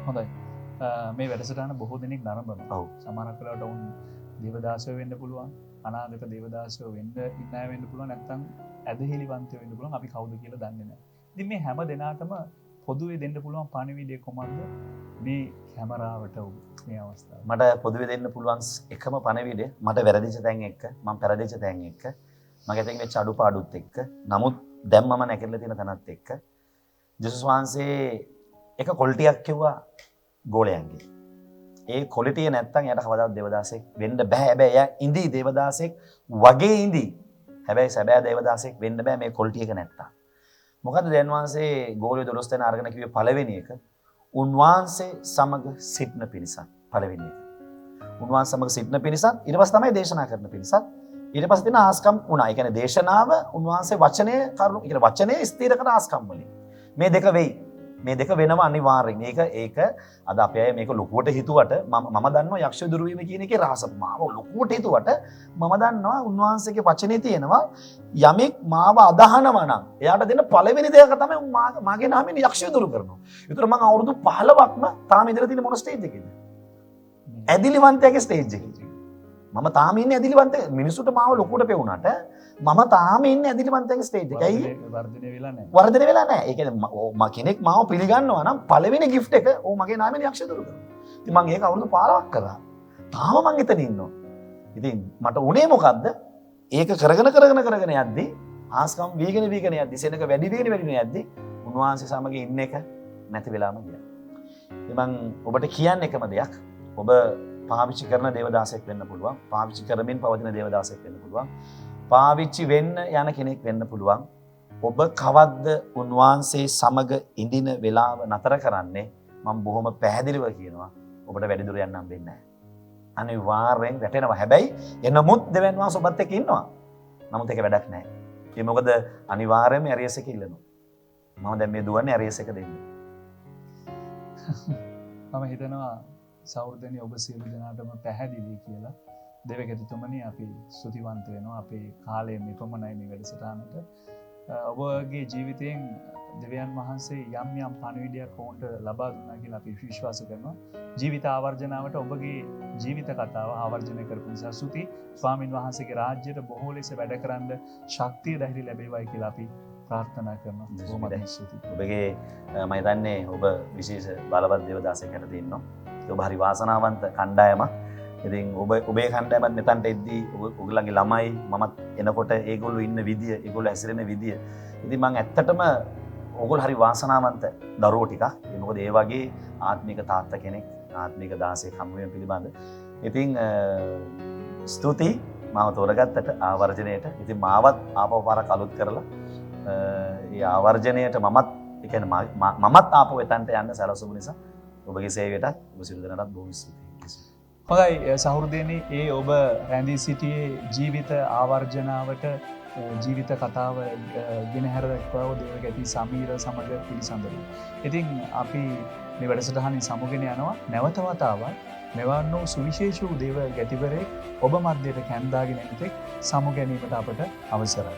හොඳයි. මේ වැඩසටහන බොහෝ දෙනෙක් නරඹනවා. ඔව්. සමහරක් වෙලාවට උන් දේවදාසයෝ වෙන්න පුළුවන්. අනාගත දේවදාසයෝ වෙන්න ඉන්නය වෙන්න පුළුවන්. නැත්නම් ඇදහිලිවන්තයෝ වෙන්න පුළුවන්. අපි කවුද කියලා දන්නේ නැහැ. ඉතින් මේ හැම දෙනාටම පොදුවේ දෙන්න පුළුවන් පණිවිඩය කොහොමද මේ කැමරාවට මේ අවස්ථාව? මට පොදුවේ දෙන්න පුළුවන් එකම පණිවිඩය මට වැරදිච්ච තැන් එක්ක මම පෙරදිච්ච තැන් එක්ක මගේ තැන් වෙච්ච අඩුපාඩුත් එක්ක නමුත් දැන් මම නැකෙලා තියෙන තැනත් එක්ක ජේසුස් වහන්සේ එක කොල්ටියක් කිව්වා ගෝලයන්ගේ. ඒ කොලිටිය නැත්තම් එයාට කවදාවත් දේවදාසෙක් වෙන්න බෑ. හැබැයි එයා ඉඳි දේවදාසෙක් වගේ ඉඳි. හැබැයි සැබෑ දේවදාසෙක් වෙන්න බෑ මේ කොල්ටියක නැත්තම්. මොකද දැන් වහන්සේ ගෝලිය 12 දෙනා අරගෙන කිව්වේ පළවෙනි එක උන්වහන්සේ සමග සිටන පිණිසත් පළවෙනි එක. උන්වහන්සේ සමග සිටන පිණිසත් ඊට පස්සේ තමයි දේශනා කරන පිණිසත් ඊට පස්සේ තියෙන ආස්කම් වුණා. ඒ කියන්නේ දේශනාව උන්වහන්සේ වචනය කරුණු ඒ කියන්නේ වචනය ස්ථිර කරන ආස්කම් වලින්. මේ දෙක වෙයි. මේ දෙක වෙනවා අනිවාර්යෙන්. ඒක අද අපේ අය මේක ලොකුවට හිතුවට මම දන්නවා යක්ෂ දුරු වීම කියන එකේ රහස. මාව ලොකුවට හිතුවට මම දන්නවා උන්වහන්සේගේ වචනේ තියෙනවා යමෙක් මාව අදහනවා නම් එයාට දෙන පළවෙනි දෙයක තමයි මාගේ නාමයෙන් යක්ෂ දුරු කරනවා. ඒතර මම අවුරුදු 15ක්ම තාම ඉඳලා තියෙන මොන ස්ටේජ් එකේද? ඇදිලිවන්තයාගේ ස්ටේජ් එකේ. මම තාම ඉන්නේ ඇදිලිවන්ත මිනිසුන්ට මාව ලොකුවට පෙවුනට මම තාම ඉන්නේ ඇදිලිවන්තයාගේ ස්ටේජ් එකේ. ඇයි? වර්ධනය වෙලා නැහැ. ඒ කියන්නේ කෙනෙක් මාව පිළිගන්නවා නම් පළවෙනි gift එක ඕ මගේ නාමයෙන් යක්ෂ දුරු කරනවා. ඉතින් මම ඒක අවුරුදු 15ක් කරා. තාම මං එතන ඉන්නවා. ඉතින් මට උනේ මොකද්ද? ඒක කරගෙන යද්දී ආස්කම් වීගෙන යද්දී සෙනක වැඩි වෙන යද්දී උන්වහන්සේ සමග ඉන්න එක නැති වෙලාම ගියා. ඉතින් මං ඔබට කියන්නේ එකම දෙයක්. ඔබ පාවිච්චි කරන දේවදාසෙක් වෙන්න පුළුවන්. පාවිච්චි කරමින් පවතින දේවදාසෙක් වෙන්න පුළුවන්. පාවිච්චි වෙන්න යන කෙනෙක් වෙන්න පුළුවන්. ඔබ කවද්ද උන්වහන්සේ සමග ඉඳින වෙලාව නතර කරන්නේ? මම බොහොම පැහැදිලිව කියනවා ඔබට වැඩි දුර යන්න හම්බෙන්නේ නැහැ. අනිවාර්යෙන් වැටෙනවා. හැබැයි එනමුත් දෙවියන් වහන්සේ ඔබත් එක්ක ඉන්නවා. නමුත් ඒක වැඩක් නැහැ. ඒ මොකද අනිවාර්යයෙන්ම ඇරියස් එක ඉල්ලනවා. මම දැන් මේ දුවන්නේ ඇරියස් එක දෙන්න. මම හිතනවා සෞර්ධනි ඔබ සියලු දෙනාටම පැහැදිලි කියලා. දෙවගැතිතුමනි අපි ස්තුතිවන්ත වෙනවා. අපේ කාලය මෙපමණයි මේ වැඩසටහනට. ඔබගේ ජීවිතයෙන් දෙවියන් වහන්සේ යම් යම් පණිවිඩයක් ඔවුන්ට ලබා දුන්නා කියලා අපි විශ්වාස කරනවා. ජීවිත ආවර්ජනාවට ඔබගේ ජීවිත කතාව ආවර්ජනය කරපු නිසා ස්තුති. ස්වාමින් වහන්සේගේ රාජ්‍යයට බොහෝ ලෙස වැඩ කරන්න ශක්තිය ධෛර්ය ලැබේවායි කියලා අපි ප්‍රාර්ථනා කරනවා. බොහොම ස්තුතියි. ඔබගේ මම හිතන්නේ ඔබ විශේෂ බලවත් දේවදාසයෙක්ට දෙන්නවා. ඔබ හරි වාසනාවන්ත කණ්ඩායමක්. ඉතින් ඔබේ කණ්ඩායමත් මෙතනට එද්දී ඔයගොල්ලන්ගේ ළමයි මමත් එනකොට ඒගොල්ලෝ ඉන්න විදිය, ඒගොල්ලෝ හැසිරෙන විදිය. ඉතින් මම ඇත්තටම ඔයගොල්ලෝ හරි වාසනාවන්ත දරුවෝ ටිකක්. ඒ මොකද ඒ වගේ ආත්මික තාත්තා කෙනෙක්, ආත්මික දාසයෙක් හමු වීම පිළිබඳ. ඉතින් ස්තුතියි මාව තෝරගත්තට ආවර්ජනයට. ඉතින් මාවත් ආපහු පාරක් අලුත් කරලා ඒ ආවර්ජනයට මමත් ඒ කියන්නේ මමත් ආපහු එතනට යන්න සැලසුම නිසා ඔබගේ සේවයටත් ඔබ සියලු දෙනාටත් බොහොම ස්තුතියි. හොඳයි සහෘදයනි, ඒ ඔබ රැඳී සිටියේ ජීවිත ආවර්ජනාවට ජීවිත කතාව ගෙනහැර දක්වව දේවගැති සමීර සමග පිළිසඳරු. ඉතින් අපි මේ වැඩසටහනින් සමුගෙන යනවා. නැවත වතාවක් මෙවන් වූ සුවිශේෂ වූ දේව ගැතිවරයෙක් ඔබ මැදට කැඳාගෙන එනතෙක් සමු ගැනීමට අපට අවසරයි.